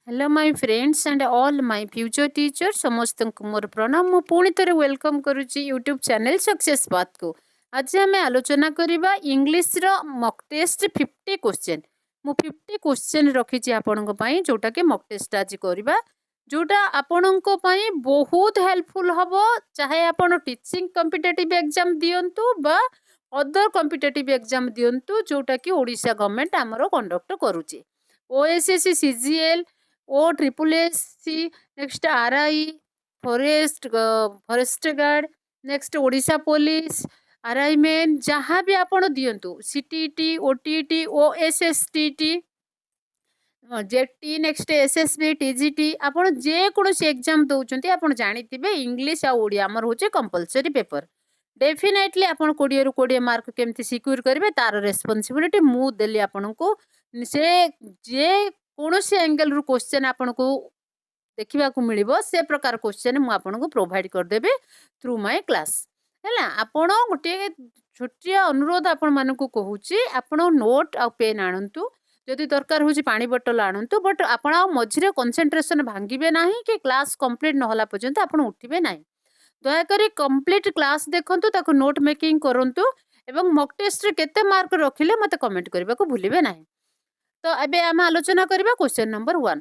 Hello my friends and all my future teacher समस्त को मोर प्रणाम मु पुणी थे वेलकम करुच्ची यूट्यूब चैनल सक्सेस पाथ को। आज आम आलोचना करवा इंग्लिश मक टेस्ट 50 क्वेश्चन। मु 50 क्वेश्चन रखी आपण जोटा कि मक टेस्ट आज करवा जोटा आपण बहुत हेल्पफुल हम चाहे आपण टीचिंग कॉम्पिटिटिव एग्जाम दियंतु बा अदर कॉम्पिटिटिव एग्जाम दियंतु जोटा कि ओडिशा गवर्नमेंट आमर कंडक्ट करुचे। ओएसएससी सीजीएल ओ triple S C next RI forest guard next Odisha police RI main जहाँ भी आपण दियंतु CTT OTT OSSTT JT next SSB TGT आपण जेकोसी एग्जाम दौरान आप जानिथे इंग्लिश आ ओडिया आमर होचे कंपलसरी पेपर। डेफिनेटली आपण 20 रु 20 मार्क केमती सिक्योर करेंगे तार रेस्पॉन्सिबिलिटी मु देली आपण को से जे कौन से एंगल रु क्वेश्चन आपन को देखा मिल से प्रकार क्वेश्चन मुझे प्रोवाइड करदेवी थ्रू माय क्लास है। आपण गोटे छोटिया अनुरोध आपण मान को कहूँ आपण नोट आ पेन आणतु जदि दरकार हो पानी बोतल आणतु बट आपण मझे कंसंट्रेशन भांगे ना कि क्लास कंप्लीट नहला पर्यंत आपण उठे ना। दयाकोरी कंप्लीट क्लास देखंतु ताको नोट मेकिंग करंतु एवं मॉक टेस्ट रे केते मार्क रखिले मते कमेंट करबा को भूलिबे नाही। तो एबे आम आलोचना करबा क्वेश्चन नंबर 1।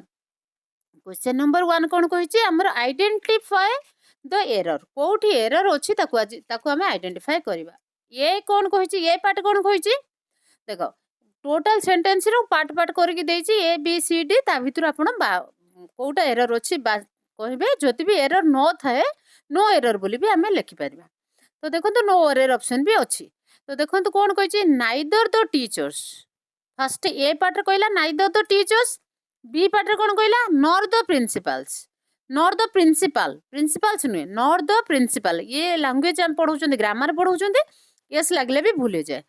क्वेश्चन नंबर 1 कोन कहिछि हमर आइडेंटिफाई द एरर कोठी एरर अछि ताको हम आइडेंटिफाई करबा। ये कोन कहिछि ये पार्ट कोन कहिछि देखो टोटल सेंटेंस रो पार्ट पार्ट करके देछि ए बी सी डी ता भितर आपण कोटा एरर अछि कहबे जति भी एरर न थाए नो एरर बोली भी आम लिखिपर। तो देखो नो एरर ऑप्शन भी अच्छी। तो देखो कौन कही neither the teachers first A part कहला neither the teachers B part कौन कहला nor the principals nor the principals नुहे नॉर द प्रिंसिपल ये लैंग्वेज आम पढ़ाऊँ ग्रामर पढ़ाऊँ यस लगे भी भूल जाए।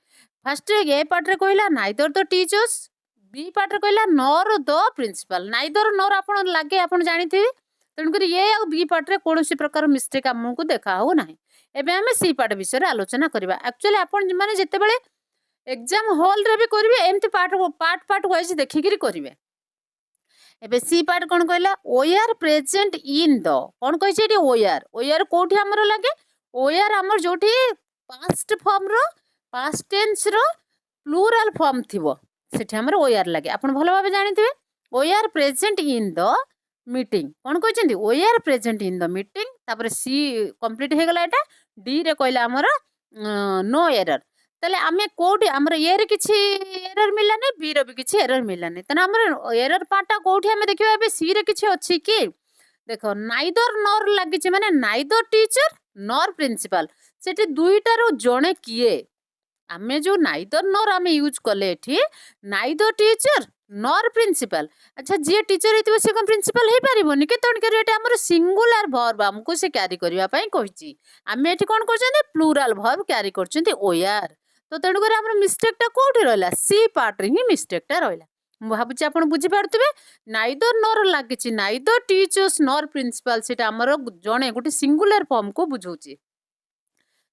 फर्स्ट ए पार्ट कहला neither the teachers B part कहला nor the principal neither nor आप लगे आप जानी तेणुक ये आ बी पार्ट कौन प्रकार मिस्टेक आमको देखा हो ना। एबे आम सी पार्ट विषय आलोचना करवा। एक्चुअली आपण माने जितेबाला एग्जाम हॉल रे भी करेंगे एमती पार्ट पार्ट पार्ट वाइज देखिकी करेंगे। एबे सी पार्ट कौन कहला we are present in the कौन कही वी आर कौटी आमर लगे वी आर आमर जो पास्ट फॉर्म रो पास्ट टेंस रो प्लूराल फॉर्म थिबो सेठी आमर वी आर लगे। आपण भलो भाबे जानिथिबे we are present in the meeting कौन कहते we are present in the meeting तापर सी कंप्लीट हो गला एटा डी रे कहला आमर नो एरर ताले आमे कोठी आमर ए रे किछि एरर मिलला नै बी रे भी किछि एरर मिलला नै तने आमर एरर पार्टा कोठी आमे देखिबा बे सी रे किछि अछि कि देखो नाइदर नॉर लागिछि माने नाइदर टीचर नॉर प्रिंसिपल सेठी दुईटा रो जणे किए आमे जो नाइदर नॉर आमे यूज कले एठी नाइदर टीचर नॉर प्रिंसिपल। अच्छा जी टीचर हेतिबो से कोन प्रिंसिपल हे परिबोनी के तण करी एटा हमर सिंगुलर वर्ब हमको से कैरी करबा पई कहिछि आमे एठी कोन करछन्ते प्लूरल वर्ब कैरी करछन्ते वी आर। तो तण करी हमर मिस्टेक टा कोठी रहला सी पार्ट रे ही मिस्टेक टा रहला। मु भाबुछि आपण बुझि पारतबे नाइदर नॉर लागिछि नाइदर टीचर्स नॉर प्रिंसिपल सेटा हमर जणे गोटे सिंगुलर फॉर्म को बुझौछि।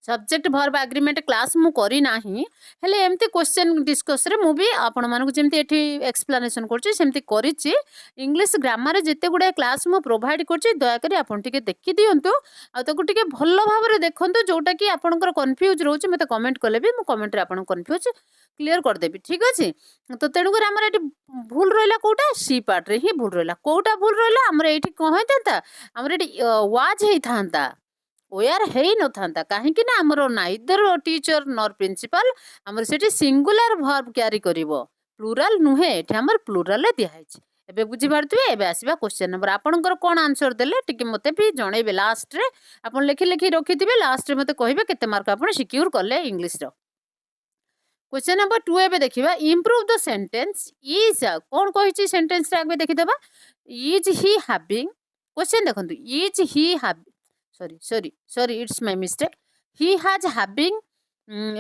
सब्जेक्ट वर्ब एग्रीमेंट क्लास मु करी नाही हेले एमती क्वेश्चन डिस्कस रे मु भी आपण मानक जेमती एठी एक्सप्लेनेशन करछि सेमती करिछि। इंग्लिश ग्रामर रे जते गुडे क्लास मु प्रोवाइड करछि दया करी आपण टिके देखि दियंतु आ ताको टिके भलो भाबरे देखंतु जोटा कि आपनकर कंफ्यूज रहउछि मते कमेंट कले भी मु कमेंट रे आपण कंफ्यूज क्लियर कर देबी ठीक अछि। तो तेणु कर हमर एठी भूल रहला कोटा सी पार्ट रे ही भूल रहला कोटा भूल रहला हमर एठी कहैतंता हमर एठी वाज हेई थांता वी आर हेई न थांता काहे कि ना हमरो नाइदर टीचर नॉर प्रिंसिपल हमर सेठी सिंगुलर वर्ब कैरी करिवो प्लूरल नुहे एठी हमर प्लूरल रे दिया हैछि। एबे बुझि पारतबे एबे आसीबा क्वेश्चन नंबर आपनकर कोन आंसर देले टिके मते भी जणैबे लास्ट रे आपन लेखि लेखि रखिथिबे लास्ट रे मते कहिबे केते मार्क आपन सिक्योर करले इंग्लिश रो। क्वेश्चन नंबर 2 एबे देखिबा इंप्रूव द सेंटेंस इज कोन कहिछि सेंटेंस रे आगे देखिदबा इज ही हैविंग क्वेश्चन देखंतु is he have sorry it's my mistake he has having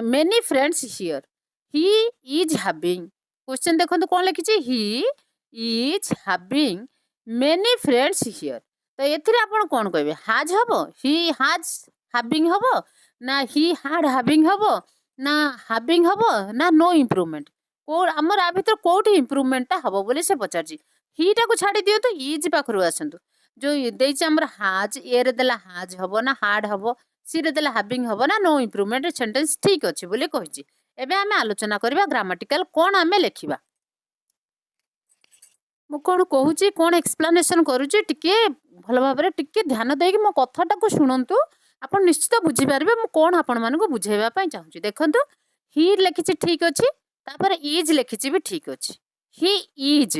many friends here he is having question देखो कौन लिखी he is having many friends here। तो एथिरे आपण कौन कहबे has हबो he has having हबो ना he had having हबो ना having हबो ना no improvement को हमर आ भीतर कोठी इम्प्रूवमेंट ता हबो बोले से पचारजी हिटा को छाड़ी दियंतु इज पाखरु आसंतु जो देइछ हमर हाज ए रे देला हाज हबो ना हार्ड हबो सी रे देला हैविंग हबो ना नो इम्प्रूवमेंट सेंटेंस ठीक अछि बोली कहिछि। एबे आमे आलोचना करबा ग्रामेटिकल कोन आमे लेखिबा मु कोन कहूची कोन एक्सप्लेनेशन करूची टिके भल भाबरे टिके ध्यान देकी मो कथाटा को सुनंतु आपण निश्चित बुझी पारबे मु कोन आपण मानको बुझेबा पई चाहूची। देखंतु ही लेखिछि ठीक अछि तापर इज लेखिछि भी ठीक अछि ही इज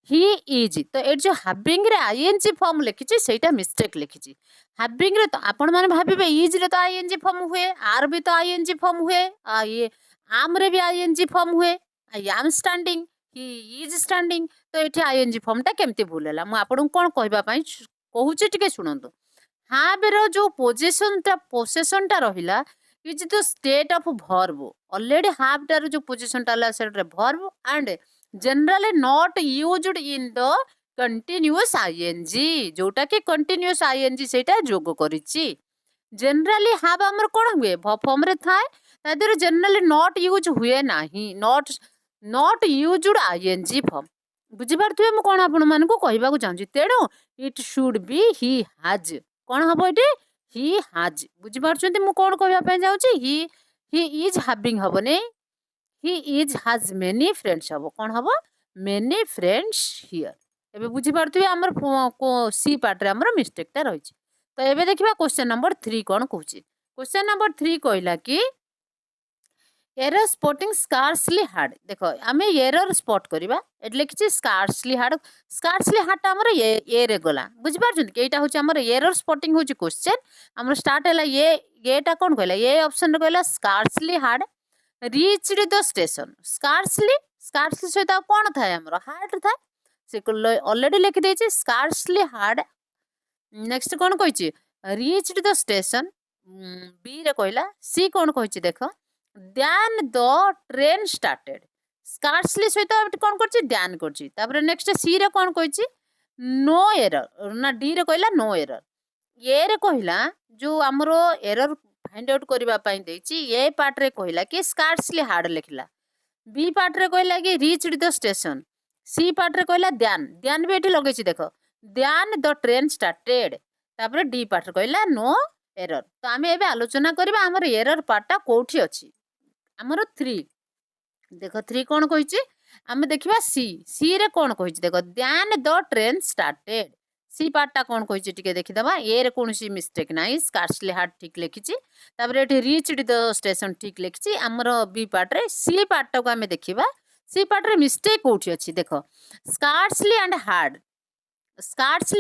ही इज तो एट जो हैविंग रे आईएनजी फॉर्म लिखिछि सेटा मिस्टेक लिखिछि। हैविंग रे तो आपण माने भाबिबे इज रे तो आईएनजी फॉर्म हुए आर भी तो आईएनजी फॉर्म हुए ये आम रे भी आईएनजी फॉर्म हुए I am standing he is standing तो एठी आईएनजी फॉर्म टा केमती भूल हैला मु आपन कोन कहबा पई कहूछि टिके सुनंतु। have रो जो पोजीशन टा रहिला is the state of verb already have टार जो पोजीशन टा ला सेट रे verb and generally not used in the continuous ING जोटा कि कंटीन्यूअस आईएनजी सेटा जोग करिछि। जनरली have हमर कोन हुए फॉर्म रे थाए तादर जनरली नॉट यूज हुए नाही नॉट यूज्ड आईएनजी फॉर्म बुझी पारथुए मु कोन आपण मान को कहबा को चाहूची तेणु it should be he has कोन हबो इटे ही हैज बुझी पारछंती मु कोन कहबा पय जाउची ही इज हैविंग हबो ने he is has many friends हबो कोन हबो मेनी फ्रेंड्स हियर। एबे बुझी पारथुए हमर सी पार्ट रे हमर मिस्टेक ता रहिछि। तो एबे देखिबा क्वेश्चन नंबर 3 कोन कहूची। क्वेश्चन नंबर 3 कहला कि एरर स्पॉटिंग स्कार्सली हार्ड देखो आमे एरर स्पॉट करबा एट लिखछि स्कार्सली हार्ड हमर ए रे गला बुझि पारछन कि एटा होछि हमर एरर स्पॉटिंग होछि क्वेश्चन हमर स्टार्ट हैला एटा कोन कहला ए ऑप्शन रे कहला scarcely hard reached the station scarcely सहित कोन थाए हमर हार्ड थाए से ऑलरेडी लिखि देछि स्कार्सली हार्ड। नेक्स्ट कोन कहिछि रीच्ड द स्टेशन बी रे कहला सी कोन कहिछि देखो then the train started scarcely सहित कोन करछि ध्यान करछि तापर नेक्स्ट सी रे कोन कहिछि नो एरर ना डी रे कहला नो एरर ए रे कहला जो हमरो एरर फाइंड आउट करबा पई देछि ए पार्ट रे कहला कि स्कार्सली हार्ड लिखला बी पार्ट रे कहला कि reached the station C part रे कहला ध्यान भी एठी लगेछि देखो ध्यान द ट्रेन स्टार्टेड तापर डी पार्ट रे कहला नो एरर। तो आमे एबे आलोचना करबा हमर एरर पार्टटा कोठी अछि हमर 3 देखो 3 कोन कहिछि आमे देखिबा सी रे कोन कहिछि देखो ध्यान द ट्रेन स्टार्टेड सी पार्टटा कोन कहिछि टिके देखिदबा ए रे कोनसी मिस्टेक नाही स्कार्सली हार्ड ठीक लिखिछि तापर एठी रीच्ड द स्टेशन ठीक लिखिछि हमर बी पार्ट रे सी पार्टटा को आमे देखिबा सी पार्ट रे मिस्टेक कोठी अछि देखो scarcely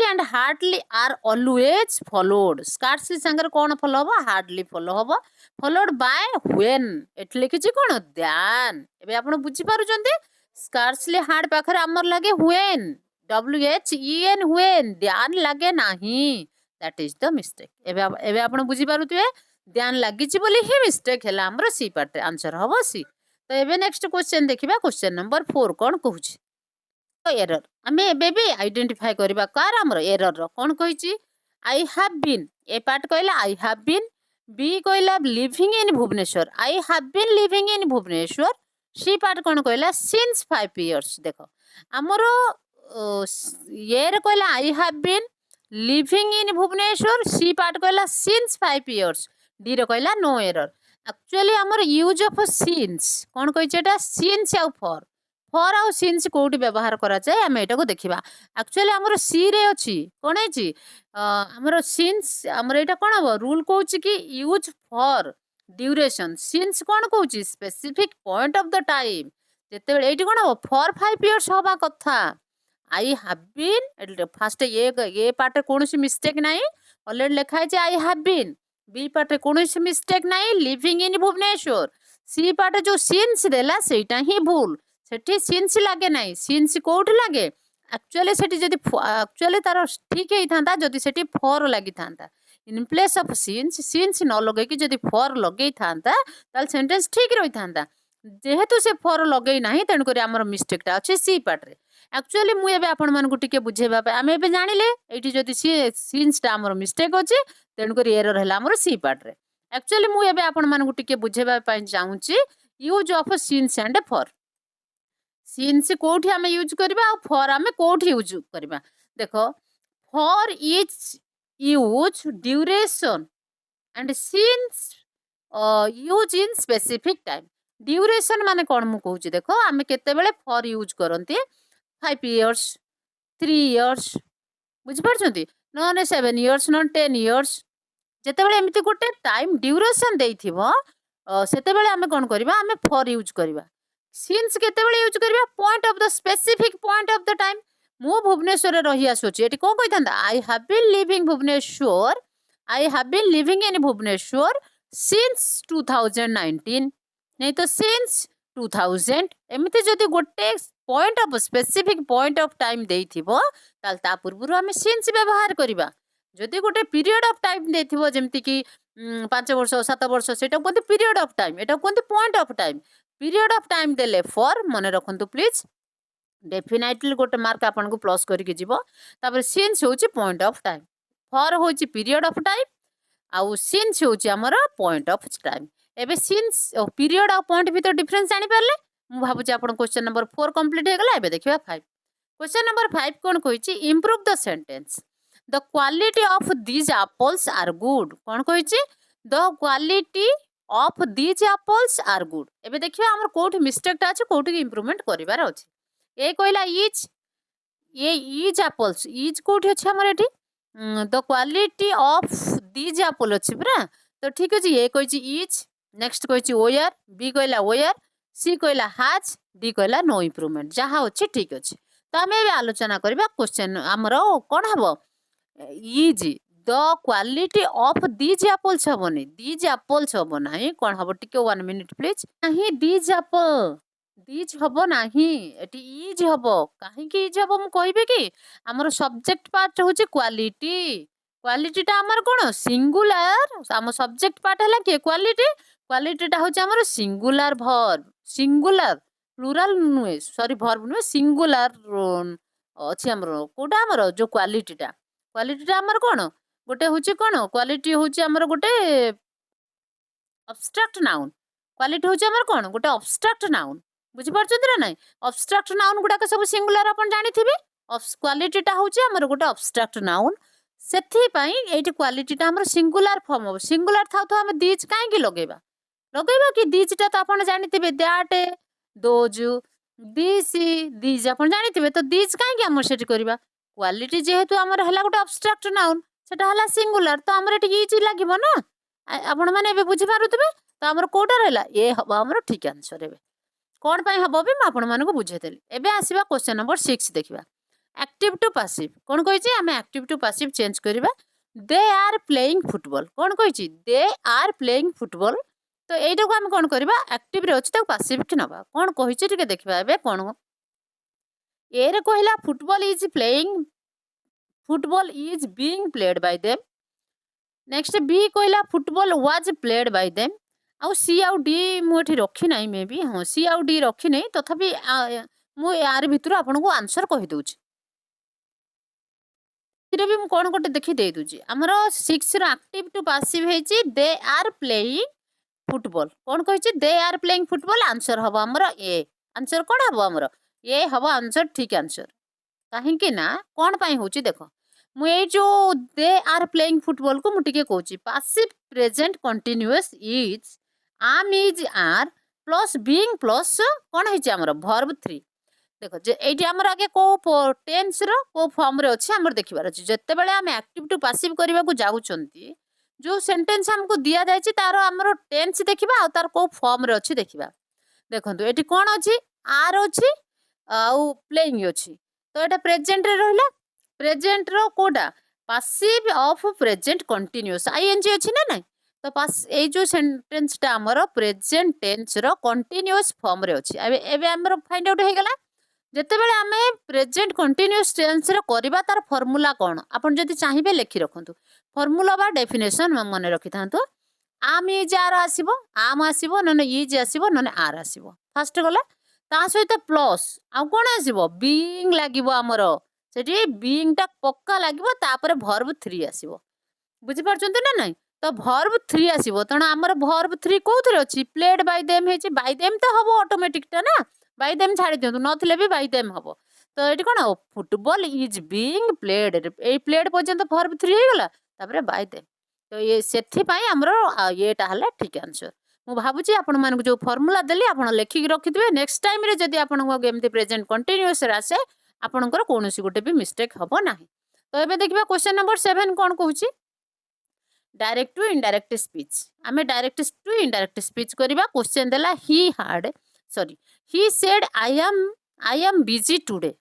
and hardly are always followed scarcely संगर कोन फॉलो हबो हार्डली फॉलो हबो फॉलोड बाय व्हेन एट लिखिछि कोन ध्यान एबे आपण बुझी पारुचंती स्कार्सली हार्ड पाखर हमर लागे व्हेन WHEN व्हेन ध्यान लागे नाही दैट इज द मिस्टेक एबे आपण बुझी पारुतुए ध्यान लागिछि बोली ही मिस्टेक हैला हमर सी पार्ट आंसर हबो सी। तो एबे नेक्स्ट क्वेश्चन देखिबा क्वेश्चन नंबर 4 कोन कहूछि एरर आमे एबे भी आइडेंटिफाई करबा कार हमर एरर रो कोन कहिछि I have been A part कहला आई हैव बीन बी कहला living in Bhubaneswar I have been living in Bhubaneswar C part कोन कहला सिंस 5 इयर्स देखो हमरो ये रे कहला I have been living in Bhubaneswar C part कहला सिंस 5 इयर्स डी रे कहला नो एरर एक्चुअली हमर use of since cone कहिछि Etah since uh for आउ सिंस कोठी व्यवहार करा जाय हम एटा को देखिबा एक्चुअली हमर सी रे अछि कोन अछि हमर सिंस हमर एटा कोन हो रूल कहउछि कि यूज फॉर ड्यूरेशन सिंस कोन कहउछि specific point of the time जेते एटी कोन हो फॉर 5 इयर्स होबा कथा I have been first A part कोनसी मिस्टेक नाही ऑलरेडी लिखा है I have been B part कोनसी मिस्टेक नाही living in Bhubaneswar C part जो सिंस देला सेटा ही भूल सेठी सिंस लागे नाही सिंस कोठ लागे एक्चुअली सेठी जदी एक्चुअली तार ठीक हेई थांता जदी सेठी फॉर लागि थांता इन प्लेस ऑफ सिंस न लगे कि जदी फॉर लगे थांता ताल सेंटेंस ठीक रही थांता जेहेतु से फॉर लगे नाही तेन करी हमर मिस्टेक ता अछि सी पार्ट रे एक्चुअली मु एबे आपण मान को टिके बुझेबा पे हम एबे जानिले एठी जदी सिंस ता हमर मिस्टेक अछि तेन करी एरर हैला हमर सी पार्ट रे एक्चुअली मु एबे आपण मान को टिके बुझेबा पे चाहूची use of since and for since कोठी आमे यूज करबा और for आमे कोठी यूज करबा देखो for each use duration and since use in specific time duration माने कौन मु कहूची देखो आमे केते बेले फॉर यूज करंती 5 इयर्स 3 इयर्स बुझ पारछंती नने 7 इयर्स नन 10 इयर्स जेते बेले एमिति गोटे टाइम ड्यूरेशन देइथिबो सेते बेले आमे कोन करबा आमे फॉर यूज करबा सिंस केते बेले यूज करबा point of the specific point of the time मु भुवनेश्वर रही आसोची एटी को कहिथांदा I have been living Bhubaneswar I have been living in Bhubaneswar since 2019 नहीं तो सिंस 2000 एमिति जदि गोटे point of specific point of time देइथिबो ताल ता पूर्वरु आमे सिंस व्यवहार करिबा जदि गोटे पीरियड ऑफ टाइम देइथिबो जेमति कि 5 वर्ष 7 वर्ष सेटा कोंती पीरियड ऑफ टाइम एटा कोंती point of time period of time देले फॉर मने रखंतु प्लीज डेफिनेटली गोटे मार्क आपन को प्लस करके जीवो तापर सिंस होची पॉइंट ऑफ टाइम फॉर होची पीरियड ऑफ टाइम आउ सिंस होची हमर पॉइंट ऑफ टाइम एबे सिंस पीरियड और पॉइंट भीतर डिफरेंस जानि परले मु भाबुची आपन क्वेश्चन नंबर 4 कंप्लीट हे गला एबे देखिबा 5 क्वेश्चन नंबर 5 कोन कहिची improve the sentence the quality of these apples are good कोन कहिची the quality of these apples are good एबे देखिबा हमर कोठी मिस्टेक ता अछि कोठी इंप्रूवमेंट करिवार अछि ए कहला इज ये इज एप्पल्स इज कोठी अछि हमर एठी the quality of these Apple अछि पुरा तो ठीक अछि ए कहिची इज नेक्स्ट कहिची ओयर बी कहला ओयर सी कहला हैज डी कहला नो इंप्रूवमेंट जहा अछि ठीक अछि तो हमें भी आलोचना करबा क्वेश्चन हमरो कोन हबो is the quality of these apples हबोनी दीज एप्पल्स हबो नाही कोन हबो टिके 1 मिनिट प्लीज नाही दीज एप्पल दीज हबो नाही एटी इज हबो काहे कि इज हबो मु कहबे कि हमर सब्जेक्ट पार्ट होची क्वालिटी क्वालिटी टा हमर कोन सिंगुलर हम सब्जेक्ट पार्ट हला के क्वालिटी क्वालिटी टा होची हमर सिंगुलर वर्ब सिंगुलर प्लुरल नुए सॉरी वर्ब नुए सिंगुलर अछि हमर कोटा हमर जो क्वालिटी टा हमर कोन गोटे होची कोन क्वालिटी होची हमर गोटे अब्स्ट्रैक्ट नाउन क्वालिटी होची हमर कोन गोटे अब्स्ट्रैक्ट नाउन बुझि पारछत ना नाही अब्स्ट्रैक्ट नाउन गुडा के सब सिंगुलर अपन जानि थिबे क्वालिटी टा होची हमर गोटे अब्स्ट्रैक्ट नाउन सेथि पई एटी क्वालिटी टा हमर सिंगुलर फॉर्म हो सिंगुलर थाउ तो हम दीज काहे की लगेबा कि दीज टा तो अपन जानि थिबे दैट दोज दीज अपन जानि थिबे तो दीज काहे की हमर सेट करबा क्वालिटी जेहेतु हमर हला गोटे अब्स्ट्रैक्ट नाउन सेटा हला सिंगुलर तो हमर एटी इज लागिबो ना आपण माने एबे बुझि पारुतबे तो हमर कोटा रहला ए हबा हमर ठीक आंसर एबे कोन पई हबो बे म आपण मानको बुझेतली एबे आसीबा क्वेश्चन नंबर 6 देखिबा एक्टिव टू पैसिव कोन कहिछि हमें एक्टिव टू पैसिव चेंज करबा दे आर प्लेइंग फुटबॉल कोन कहिछि दे आर प्लेइंग फुटबॉल तो एटा को हम कोन करबा एक्टिव रे अछि त पैसिव के नबा कोन कहिछि टिके देखिबा एबे कोन ए रे कहला football is being played by them next B कहला football was played by them आउ सी आउ डी मु एठी रखी नाही मे बी हां सी आउ डी रखी नाही तथापि मु यार भितर आपन को आंसर कहि दोछि तिरे भी मु कोन गोटे देखि दे दोछि हमरो 6 रो एक्टिव टू पैसिव हेछि दे आर प्लेइंग फुटबॉल कोन कहिछि they are playing football answer हबो हमरो ए आंसर कोन हबो हमरो ए हबो आंसर ठीक आंसर काहे कि ना कोन पई होछि देखो मु ए जो दे आर प्लेइंग फुटबॉल को मु टिके कहूछि पैसिव प्रेजेंट कंटीन्यूअस इज आम is are plus being plus कोन हेछि हमरो वर्ब 3 देखो जे एठी हमर आगे को टेंस रो को फॉर्म रे अछि हमर देखिबार अछि जत्ते बेले हम एक्टिव टू पैसिव करबा को जाउछंती जो सेंटेंस हमको दिया जाय छि तारो हमर टेंस देखिबा आ तार को फॉर्म रे अछि देखिबा देखंतु एठी कोन अछि आर अछि आउ प्लेइंग अछि तो एटा प्रेजेंट रे रहला प्रेजेंट रो कोडा passive of present continuous ING अछि ना नै तो पास ए जो सेंटेंस टा हमर प्रेजेंट टेंस रो कंटीन्यूअस फॉर्म रे अछि एबे हमर फाइंड आउट हे गेला जेते बेले हमें प्रेजेंट कंटीन्यूअस टेंस रे करबा तार फार्मूला कोन आपण जदी चाहिबे लेखि रखंतु फार्मूला बा डेफिनेशन मने रखि थांतो आम इज आर आसीबो आम आसीबो नने इज आसीबो नने आर आसीबो फर्स्ट गला ता सहित प्लस आ कोन आसीबो बीइंग लागिबो हमरो सेठी बीइंग टा पक्का लागिबो तापर वर्ब 3 आसीबो बुझि परचंत ना नै तो वर्ब 3 आसीबो तण हमर वर्ब 3 कोथरे अछि प्लेड बाय देम हेछि बाय देम तो हबो ऑटोमेटिक टा ना बाय देम छाड़ी दियंतु नथिले भी बाय देम हबो तो eighty cone football is being played a played पर्यंत वर्ब 3 हे गला तापरे बाय देम तो ये सेथि पई हमरो येटा हला ठीक आंसर मु भाबुची आपण मानक जो फार्मूला देली आपण लेखि रखिथिबे नेक्स्ट टाइम रे जदी आपण को गेमती प्रेजेंट कंटीन्यूअस रे आसे आपणकर कोनोसी गोटे भी मिस्टेक हबो नाही तो एबे देखिबा क्वेश्चन नंबर 7 कोन कहूची डायरेक्ट टू इनडायरेक्ट स्पीच आमे डायरेक्ट टू इनडायरेक्ट स्पीच करबा क्वेश्चन देला he said I am busy today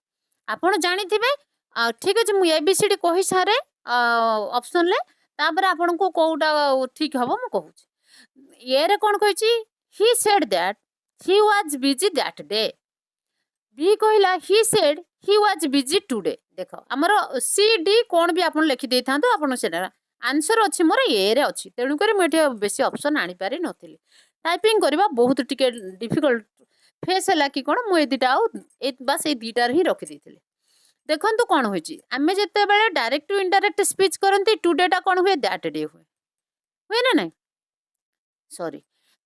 आपण जानि थिबे ठीक अछि मु एबीसीडी कहि सारे ऑप्शन ले तापर आपण को कोउटा ठीक हबो मु कहूची ये रे कोन कहिची he said that he was busy that day B कहला he said he was busy today देखो हमर सी डी कोन भी आपण लिखि देई थांतो आपण सेना आंसर अच्छी मोर ए रे अच्छी तेणुक मुझे बेसी ऑप्शन आनी पारि नथिली टाइपिंग करबा बहुत टिके डिफिकल्ट फेस है कि कौन मुझे दुटा बस ये दुटार ही रखी देती देखो कौन हो आम जिते बड़े डायरेक्ट टू इनडायरेक्ट स्पीच करती टुडेटा कौन हुए दैट डे हुए ना ना सॉरी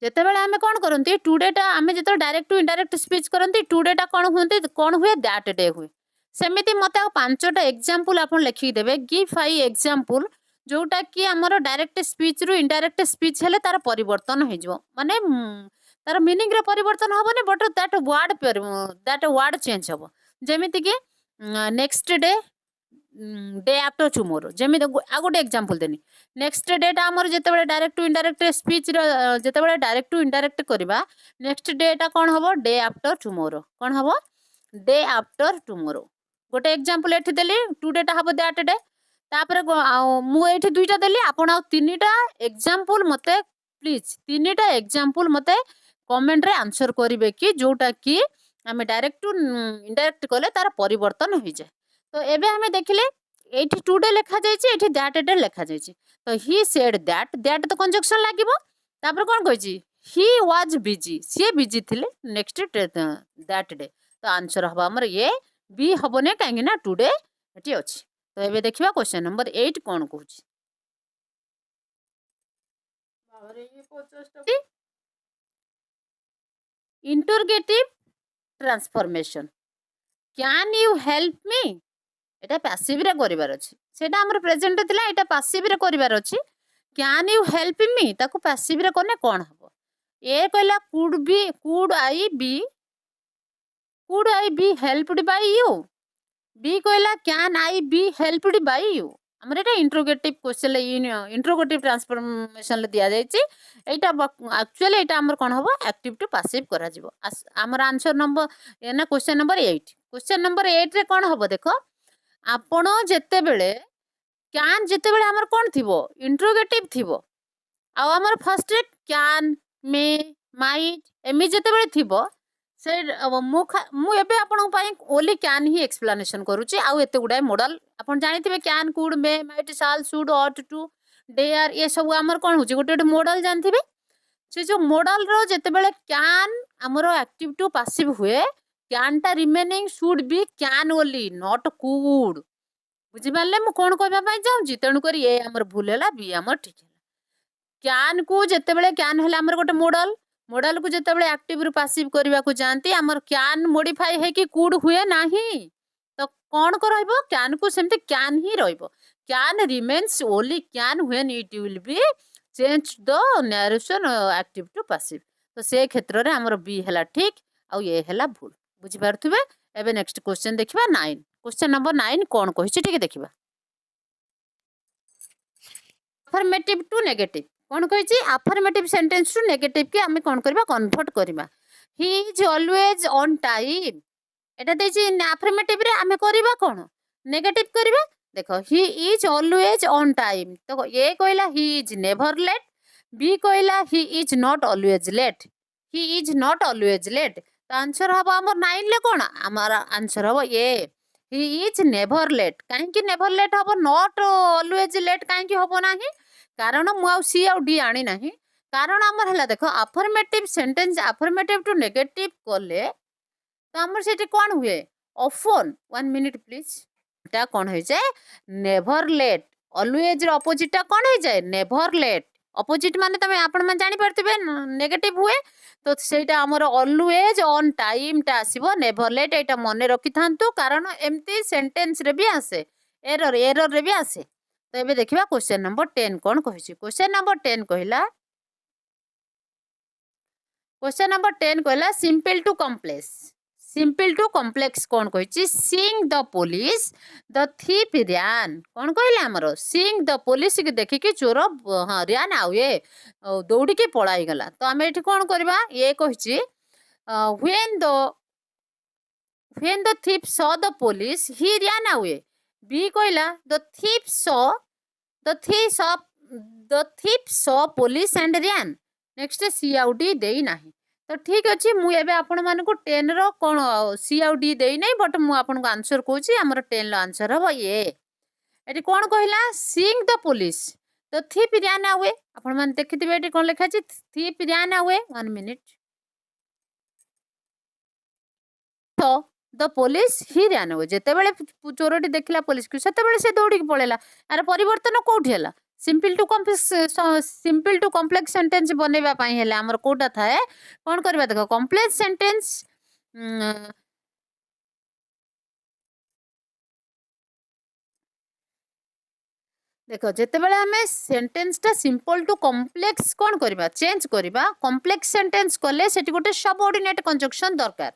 जिते बड़े आम कौन करती टुडेटा आम जो डायरेक्ट टू इनडायरेक्ट स्पीच करती टुडेटा कौन हुए दैट डे हुए सेमती मत 5टा एग्जांपल आप लिखिदेवे गिव 5 एग्जांपल जोटा कि आमर डायरेक्ट स्पीच रु इनडायरेक्ट स्पीच हेले तार परिवर्तन हो माने तार मीनिंग रे परिवर्तन होबने बट दैट वर्ड चेंज होबो जेमिति कि next day day after tomorrow जेमिति आ गोटे एग्जांपल देनी नेक्स्ट डेटा आमर जते बेले डायरेक्ट टू इनडायरेक्ट स्पीच रो जते बेले डायरेक्ट टू इनडायरेक्ट करबा नेक्स्ट डेटा कोन होबो डे आफ्टर टुमोरो कोन होबो डे आफ्टर टुमोरो गोटे एग्जांपल एठी देली टुडेटा होबो दैट डे तापर मुझे दुईटा देली आपण 3टा एग्जांपल मते प्लीज 3टा एग्जांपल मते कमेंट रे आंसर करिवे कि जोटा कि आमे डायरेक्ट टू इनडायरेक्ट कले तार परिवर्तन हो जाए तो एबे हमें देखिले एठी टुडे लिखा जायछि एठी दैट डे लिखा जायछि तो ही सेड दैट तो कंजक्शन लागिबो तापर कोन कहछि he was busy C busy थिले नेक्स्ट दैट डे तो आंसर हबा हमर ये बी हबने काहे ना टुडे एठी अछि तो ये देखिए क्वेश्चन नंबर 8 कौन कहूँ interrogative transformation can you help me Etah passive रे करिवार अछि सेटा हमर प्रेजेंट थिला एटा पैसिव रे करिवार अछि कैन यू हेल्प मी ताको पैसिव रे कोने कोन हबो ए कहला could I be helped by you B कहला can I be helped by you हमर एटा इंट्रोगेटिव क्वेश्चन इंट्रोगेटिव ट्रांसफॉर्मेशन ले दिया जायछि एटा एक्चुअली एटा हमर कोन हबो एक्टिव टू पैसिव करा जिवो हमर आंसर नंबर ना क्वेश्चन नंबर 8 रे कोन हबो देखो आपण जते बेले कैन जते बेले हमर कोन थिबो इंट्रोगेटिव थिबो आ हमर first ray can may might एमि जते बेले थिबो से मु एबे आपन पाई ओनली कैन ही एक्सप्लेनेशन करूची आउ एते गुडा मॉडल आपन जानि थिबे can could may might shall should ought to dare ये सब हमर कोन होची गोटे मॉडल जानि थिबे से जो मॉडल रो जते बेले कैन हमरो एक्टिव टू पैसिव हुए कैन टा remaining should be can only not could बुझि पाले मु कोन कहबा पाई जाउची तेनु करी ए हमर भूल हैला बी हमर ठीक हैला कैन को जते बेले कैन हैला हमर गोटे मॉडल को जते बेले एक्टिव रु पैसिव करबा को जानती हमर कैन मॉडिफाई है कि कुड हुए नाही तो कौन को रहइबो कैन को सेमते कैन ही रहइबो can remains only can when it will be change the narration active to passive तो से क्षेत्र रे हमर बी हैला ठीक आ ये हैला भूल बुझि पारथुबे एबे नेक्स्ट क्वेश्चन देखिबा 9 क्वेश्चन नंबर 9 कौन कहिछि ठीक देखिबा अफर्मेटिव टू नेगेटिव कौन कहिछि अफर्मेटिव सेंटेंस टू नेगेटिव के हमें कौन करबा कन्वर्ट करबा ही इज ऑलवेज ऑन टाइम एटा देछि अफर्मेटिव रे हमें करबा कोन नेगेटिव करबा देखो he is always on time तो ए कहला he is never late B कहला he is not always late he is not always late तो आंसर हबो हमर 9 ले कोन हमर आंसर हबो A he is never late काहे कि नेवर लेट हबो नॉट ऑलवेज लेट काहे कि हबो नाही कारण मु आ सी आ डी आनी नाही कारण हमर हला देखो affirmative sentence affirmative to negative कोले तो हमर सेठी कोन हुए ऑफन 1 मिनिट प्लीज टा कोन हो जाए नेवर लेट ऑलवेज रो अपोजिट टा कोन हो जाए नेवर लेट अपोजिट माने तमे आपण मन जानि परथिबे नेगेटिव हुए तो सेटा हमर ऑलवेज ऑन टाइम टा आसीबो नेवर लेट एटा मने रखि थांतु कारण एम्ति सेंटेंस रे भी आसे एरर रे भी आसे। तो एबे देखिबा क्वेश्चन नंबर 10 कोन कहिछि। क्वेश्चन नंबर 10 कहिला क्वेश्चन नंबर 10 कहला simple to complex. Simple to complex कौन कहिछि seeing the police the thief ran कौन कहले हमरो सीइंग द पुलिस के देखि कि चोर हां रैन आउ ये दौड़ी के पळाई गला। तो हमें एठी कौन करबा ये कहिछि when the thief saw the police he ran away। B कहला the thief saw police and ran। Next C आउ डी देई नाही। तो ठीक अच्छे मुझे आपण मान 10 रो कौन सी आउ डी देई नहीं बट मु आपन को आंसर कहूची हमर 10 रो आंसर हबो ये। एटी कौन कहला seeing the police the thief ran away आपण मान देखिथिबे एटी कौन लिखा अछि थीप रैन अवे 1 मिनिट तो the police he ran away जेते बेले चोरटी देखला पुलिस को सेते बेले से दौड़ी के पळेला। यार परिवर्तन कोठी हला सिंपल टू कॉम्प्लेक्स सेंटेंस बनेबा पई हेले हमर कोटा थाए कोन करबा देखो कॉम्प्लेक्स सेंटेंस देखो जेते बेले हमें सेंटेंस टा सिंपल टू कॉम्प्लेक्स कोन करबा चेंज करबा कॉम्प्लेक्स सेंटेंस कले सेटी गोटे सबऑर्डिनेट कंजक्शन दरकार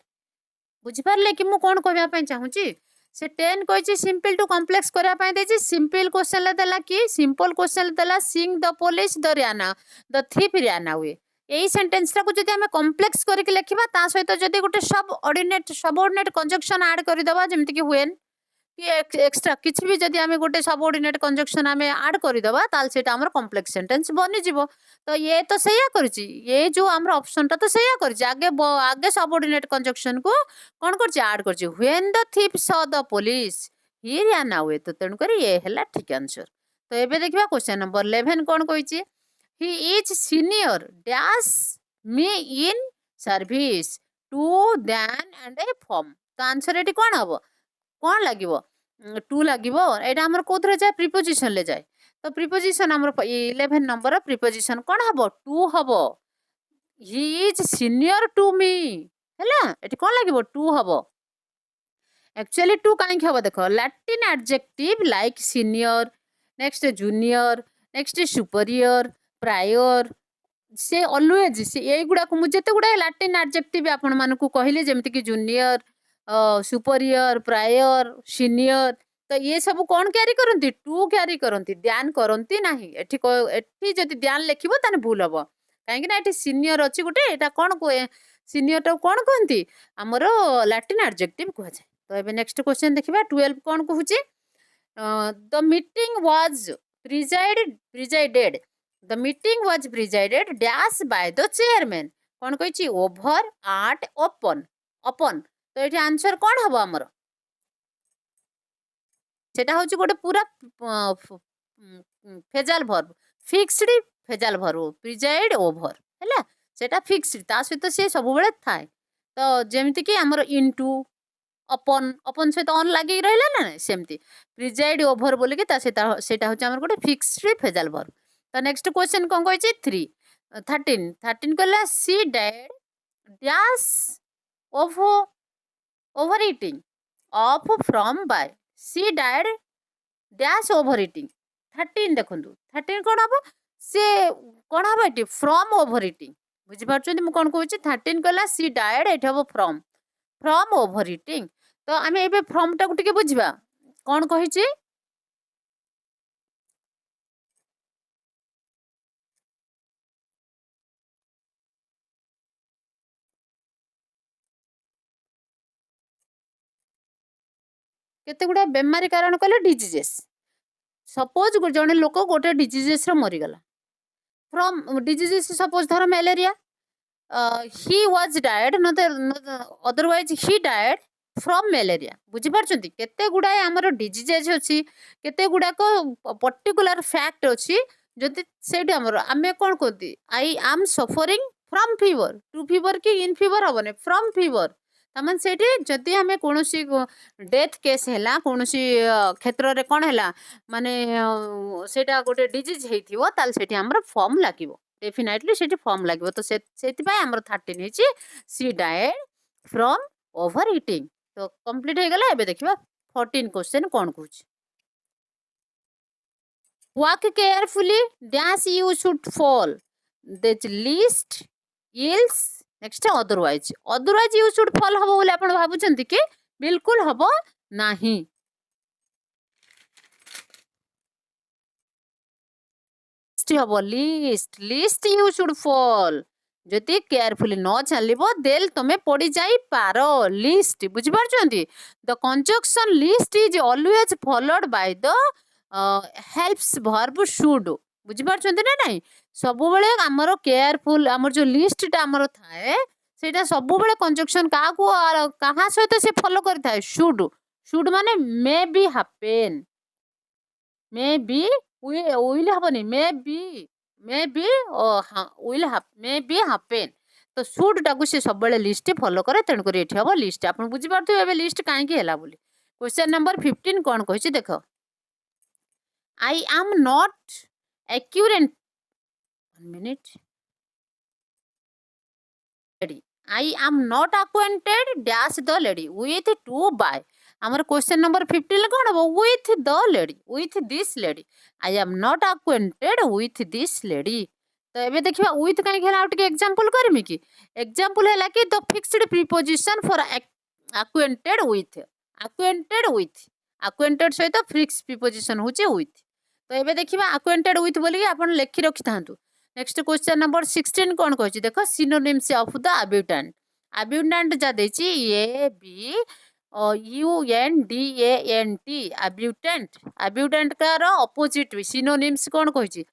बुझी पारले कि मु कोन कहबा पई चाहूची से 10 कहिछि सिंपल टू कॉम्प्लेक्स करा पई देछि सिंपल क्वेश्चन ले देला कि सिंपल क्वेश्चन ले देला seeing the police the thief ran away AE sentence टा को जदि हमें कॉम्प्लेक्स करके लिखिबा ता सहित जदि गोटे सबऑर्डिनेट कंजक्शन ऐड करि दबा जेमति कि व्हेन कि एक्स्ट्रा किछि भी जदि हमें गोटे सबऑर्डिनेट कंजक्शन हमें ऐड करि दबा ताल सेटा हमर कॉम्प्लेक्स सेंटेंस बनि जिवो। तो ये तो सहीया करछि ये जो हमर ऑप्शन टा तो सहीया करछि आगे सबऑर्डिनेट कंजक्शन को कोन करछि ऐड करछि when the thief saw the police he ran away. तो तेन करी ये हला ठीक आंसर। तो एबे देखिबा क्वेश्चन नंबर 11 कोन कहिछि he is senior dash me in service to than and a from. तो आंसर एटी कोन हबो कौन लगिवो टू लगिवो एटा हमर कोथरे जाय प्रीपोजिशन ले जाय। तो प्रीपोजिशन हमर 11 नंबर प्रीपोजिशन कौन हबो टू हबो he is senior to me हैला एटी कौन लगिवो टू हबो एक्चुअली टू काहे हबो देखो Latin adjective like senior next junior next superior prior से ऑलवेज से एई गुडा को मु जते गुडा लैटिन एडजेक्टिव आपण मान को कहले जेमति कि जूनियर सुपीरियर प्रायर सीनियर तो ये सब कौन क्यारी करती टू क्यारी करती ध्यान करती नाही एठी जदि ध्यान लिखिबो ताने भूल हबो काहेकि ना एठी सीनियर अछि गुटे एटा कोन को सीनियर टा कोन कहंती हमरो लैटिन एडजेक्टिव कहै छै। तो एबे नेक्स्ट क्वेश्चन देखिबा 12 कोन कहूची the meeting was presided the meeting was presided dash by the chairman कोन कहछि ओवर आट ओपन तो ये आंसर कौन हम आमर सेटा हूँ गोटे पूरा phrasal verb fixed phrasal verb preside over है सेटा फिक्स्ड ता सहित सी सब बेले थाए। तो जेमती कि आमर इनटू अपन सहित ऑन लगे रहा ना सेमती प्रिजाइड ओवर बोलिकी सेटा हूँ आमर गोटे फिक्स्ड फेजाल भर्ब। तो नेक्स्ट क्वेश्चन कौन कही 13 कहला she died dash overeating off from by she died dash overeating 13 देखंतु 13 कोन हबो से कोन हबो एटी from overeating बुझि पारछन मु कोन कहूची 13 कहला she died एठी हबो from overeating। तो आमे एबे from टा टिके बुझिबा कोन कहिची केते गुडा बेमारी कारण कहले डिजीजेस सपोज जने लोक गोटे डिजीजेस रो मरी गला फ्रॉम डिजीजेस सपोज धर malaria he was died not otherwise he died from malaria बुझी पारछंती केते गुडा हमर डिजीजेस अछि केते गुडा को पर्टिकुलर फैक्ट अछि जदि सेठी हमर आमे कोन कहती I am suffering from fever to fever की इन फीवर हबने फ्रॉम फीवर तामान सेठी जदि हमें कोनोसी डेथ केस हैला कोनोसी क्षेत्र रे कोन हैला माने सेटा गोटे डिजीज हेइथिवो ताल सेठी हमर फॉर्म लागिवो डेफिनेटली सेठी फॉर्म लागिवो तो सेति पय हमर 13 हेची she died from over eating तो कंप्लीट हे गला एबे देखिबा 14 question cone कहूची walk carefully dash you should fall that least yields next otherwise you should fall हबो बोले आपण भाबुचंती कि बिल्कुल हबो नाही हबो लीस्ट यू शुड फॉल जदि केयरफुली न चलिबो देल तमे पड़ी जाई पारो लिस्ट बुझि पारछंती the conjunction lest is always followed by the helps verb should बुझि पारछंती ना नाही सब बेले हमर केयरफुल हमर जो लिस्ट टा हमर थाए सेटा सब बेले कंजक्शन का को कहा सहित से फॉलो करथाय शुड माने may be happen may be will हबनी मे बी हैपन तो शुड टाकू से सब बेले लिस्ट फॉलो करे तेणु कर एठी हबो लिस्ट आपण बुझि पारथु एबे लिस्ट काहे की हैला बोली क्वेश्चन नंबर 15 कोन कहिछि देखो I am not accurate 1 minute I am not acquainted dash the lady with to buy ଆମର क्वेश्चन नंबर 15 कोन हबो with the lady with this lady I am not acquainted with this lady तो एबे देखिबा with काहे घेला out के example करमी कि example हैला कि the fixed preposition for acquainted सहित फिक्स प्रीपोजिशन होचे with तो एबे देखिबा acquainted with बोली आपण लेखि रखि थांतु नेक्स्ट क्वेश्चन नंबर 16 कोन कहछि देखो सिनोनिम्स ऑफ द अब्यूटेंट जा देछि A B U N D A N T abundant का रो ऑपोजिट सिनोनिम्स कोन कहछि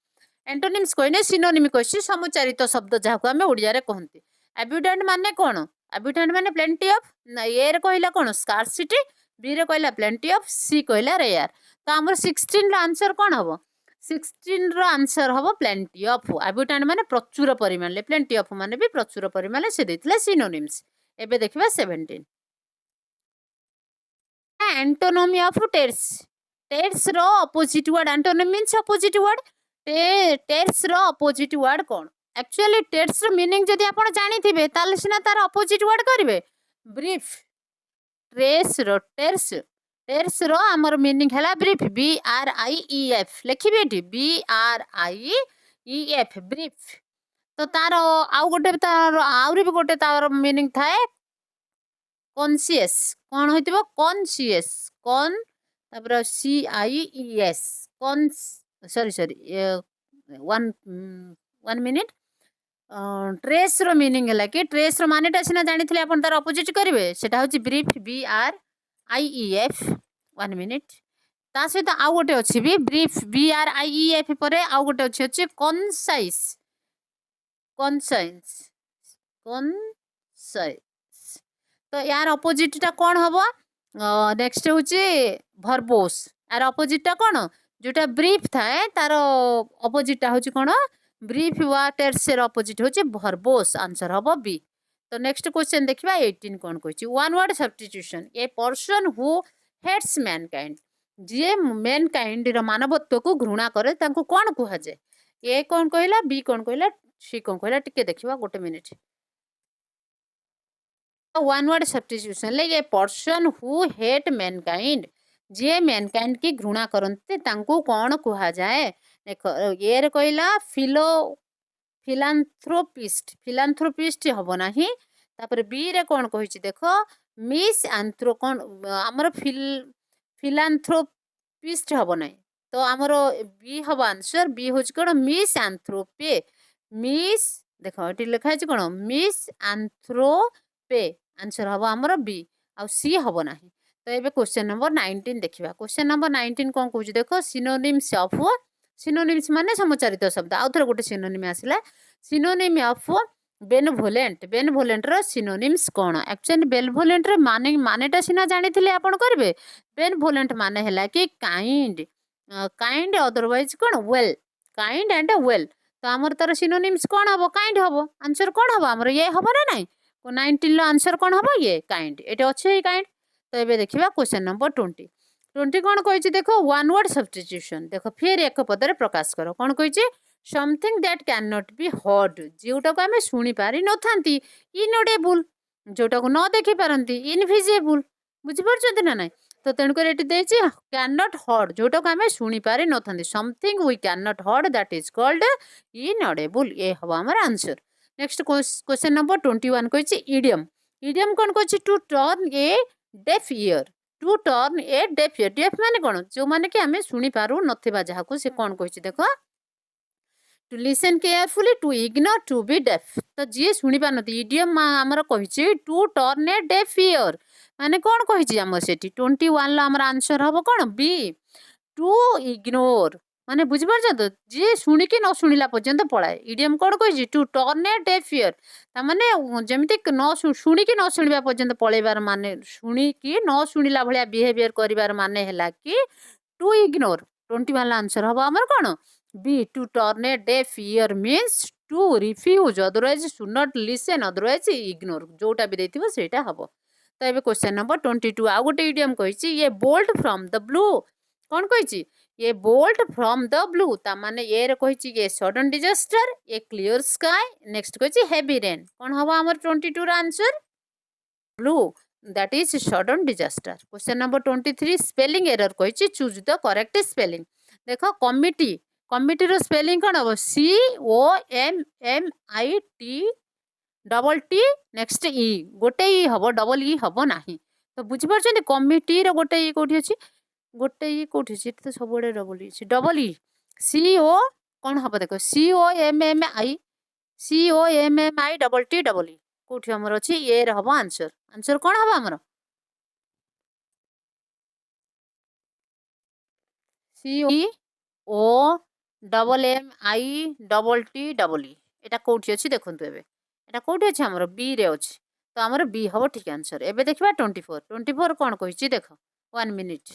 एंटोनिम्स कहने सिनोनिम कहछि समुच्चारित शब्द जाको हमें ओडिया रे कहंती अब्यूटेंट माने कोन अब्यूटेंट माने प्लेंटी ऑफ ए रे कहला कोन स्कार्सिटी बी रे कहला प्लेंटी ऑफ सी कहला रेयर तो हमर 16 रो आंसर कोन हबो 16 रो आंसर हबो प्लेंटी ऑफ अब्यूटेंट माने प्रचुर परिमाण ले प्लेंटी ऑफ माने भी प्रचुर परिमाण ले से देथिले सिनोनिम्स एबे देखिबा 17 एंटोनोमी ऑफ टेर्स रो opposite word antonym means opposite word terse रो ऑपोजिट वर्ड कोन एक्चुअली टेर्स रो मीनिंग जदी आपण जानि थिबे ताले सिना तार ऑपोजिट वर्ड करबे ब्रीफ टेर्स रो हमर मीनिंग हैला ब्रीफ BRIEF लिखिबे टी BRIEF ब्रीफ तो तार आउ गोटे तार आउरी भी गोटे तार मीनिंग थाए कॉन्शियस कोन होइतिबो कॉन्शियस कोन तापर CIES सॉरी 1 मिनिट ट्रेस रो मीनिंग हैला कि ट्रेस रो मानेटा सिना जानिथिले आपण तार ऑपोजिट करिवे सेटा होची ब्रीफ BRIEF 1 मिनिट ता सहित आउ गोटे अछि भी ब्रीफ BRIEF परे आउ गोटे अछि कॉन्साइंस तो यार ऑपोजिट टा कोन हबो नेक्स्ट होची वर्बोस यार ऑपोजिट टा कोन जोटा ब्रीफ थाए तार ऑपोजिट टा होची कोन ब्रीफ वा टेर्स रो ऑपोजिट होची वर्बोस आंसर हबो बी तो नेक्स्ट क्वेश्चन देखिबा 18 कोन कहछि one word substitution a person who hates mankind जे मैनकाइंड रो मानवत्व को घृणा करे तांको कोन कुहा जाय ए कोन कहला बी कोन कहला सी कोन कहला टिके देखिबा गोटे मिनिट वन वर्ड सब्स्टिट्यूशन ले ए पर्सन हु हेट मैनकाइंड जे मैनकाइंड की घृणा करते तांको कोन कुहा जाय देखो ए रे कहला फिलांथ्रोपिस्ट हबो नाही तापर बी रे कोन कहिछि देखो मिस आंथ्रो कोन हमर फिलांथ्रोपिस्ट हबो नाही तो हमर बी हबो आंसर बी होछि कोन मिस आंथ्रोपे मिस देखो एटी लिखा छै कोन मिस आंथ्रोपे आंसर हबो हमर बी आ सी हबो नाही तो एबे क्वेश्चन नंबर 19 देखिबा क्वेश्चन नंबर 19 कोन कहछि देखो सिनोनिम्स माने समुच्चारित शब्द आउ थरे गोटे सिनोनिम आसिला सिनोनिम ऑफ बेनवोलेंट रो सिनोनिम्स कोन एक्चुअली बेनवोलेंट रे मानेटा सिना जानिथिले आपण करबे बेनवोलेंट माने हैला कि kind otherwise cone well kind and well तो हमर तार सिनोनिम्स कोन हबो काइंड हबो आंसर कोन हबो हमर ये हबो ना नाही 19 लो आंसर कौन हम ये काइंड ये अच्छे काइंड। तो ये देखा क्वेश्चन नंबर 20 कौन कही देख वन वर्ड सब्स्टिट्यूशन देख फिर एक पदर प्रकाश कर कौन कही something that can not be heard जोटा को आम शुणी पारि न था इनऑडिबल जोटा को न देखी पारती इनविजिबल बुझीपार ना ना तो तेणुकर ये कैन नॉट हर्ड जोटा को आम शुणी पारि न था something we can not heard that is called inaudible ये हम आम आंसर। नेक्स्ट क्वेश्चन नंबर 21 कही इडियम इडियम कौन कही to turn a deaf ear to turn a deaf ear deaf माने कौन जो माने कि आम शुणी पारू नथिबा जहाको से कौन कही देख to listen carefully to ignore to be deaf तो जी शुणी पार इडियम आमर कही to turn a deaf ear माने कौन कही आम से 21 आमर आंसर हम कौन बी टू इग्नोर माने बुझीपार तो जी शुणिकी न शुणिला पर्यंत पलाए इडियम कौन कही to turn a deaf ear ताने जमी न शुणिकी न शुणा पर्यंत पलैबार माने शुणिकी न शुणिला भाया बिहेवियर कर माने है कि टू इग्नोर 21 आंसर हम आमर कौन B to turn a deaf ear means to refuse otherwise should not listen otherwise ignore जोटा भी देथिबो सेटा हबो। तो ये क्वेश्चन नंबर 22 आउ गोटे इडियम कही ये बोल्ट फ्रॉम द ब्लू कौन कही ये बोल्ट फ्रॉम द ब्लू ताने ये कही ये सडन डिजास्टर ये क्लियर स्काई नेक्स्ट कही हेवी रेन कौन हम आमर 22 answer blue that is sudden disaster. Question number 23 spelling error कही चूज द करेक्ट स्पेलिंग देख कमिटी कमिटीर स्पेलिंग कौन हम COMMIT नेक्स्ट इ गोटे इ हम डबल इ हम ना तो बुझीपार कमिटीर गोटे इ कौटी अच्छी गोटे इ कौटी अच्छी तो सब डबल इ CO कौन हम देख COMMI डबल टी डबल इ कौटी आमर अच्छी ए हम आंसर आंसर कौन हम आमर COMMI डबल टी डबल इ एटा कौटी अच्छी देखु एटा कौटी अच्छे आमर बी रे अच्छी तो आमर बी हम ठीक आंसर। एबे देखिबा 24 कौन कही देख 1 मिनिट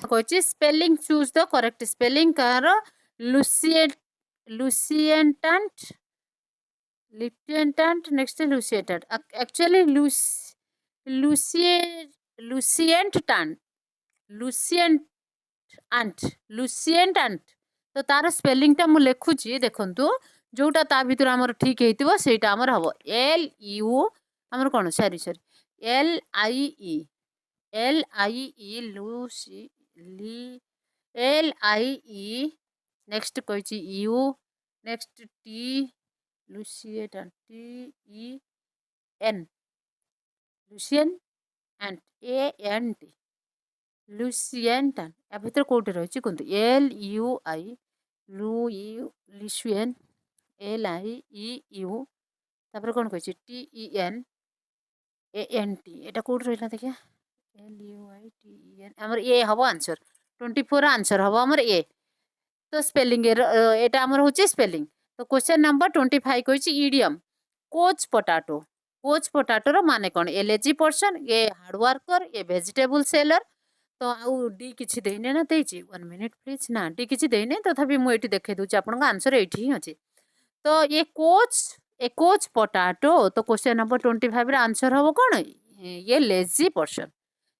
कही spelling choose the correct spelling कार lieutenant lieutenant next lieutenant actually lieutenant lieutenant तो तार स्पेलिंग टा मु लिखुची देखंतु जोटा ता भीतर आमर ठीक हेतिबो सेटा आमर हबो LU आमर कोन sorry LIE Lucy LIE next कही यू नेक्स्ट टी लुसिएंट TEN लुसियन एंड ANT लुसिएंटान या भीतर कौटे रही कहतु LUI लुसियन LIEU तापर कौन कही TEN ANT एटा कौट रहा देखिए LUITEN आमर ए हम आंसर 24 आंसर हम आमर ए तो स्पेलिंग एटा आमर होची स्पेलिंग। तो क्वेश्चन नंबर 25 कही इडियम कोच पोटाटो रो माने कौन a lazy person a hard worker A vegetable seller तो आउ डी किछि देने ना देछि 1 मिनिट प्लीज ना डी किछि देने तथापि मु एठी देखे दूची आपन आंसर एठी ही अछि। तो ये कोच पोटाटो तो क्वेश्चन नंबर 25 रे आंसर हम कौन ये lazy person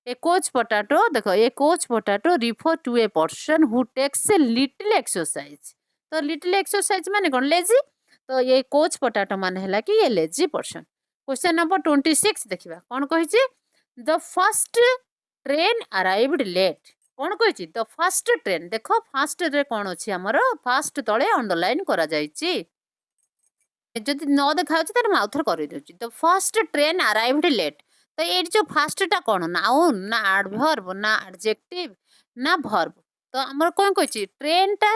a couch potato देखो a couch potato refer to a person who takes a little exercise तो लिटिल एक्सरसाइज माने कौन लेजी तो ये कोच पोटाटो माने हला कि ये लेजी पर्सन। क्वेश्चन नंबर 26 देखिबा कौन कहिछि the first train arrived late कौन कहिछि द फर्स्ट ट्रेन देखो फर्स्ट रे कौन अछि हमर फर्स्ट तळे अंडरलाइन करा जायछि जदि न देखा होछि त माउथर करि देछि the first train arrived late तो ये जो फास्ट टा कौन नाउन ना एडवर्ब ना एडजेक्टिव ना वर्ब तो हमर कौन कहिछि ट्रेन टा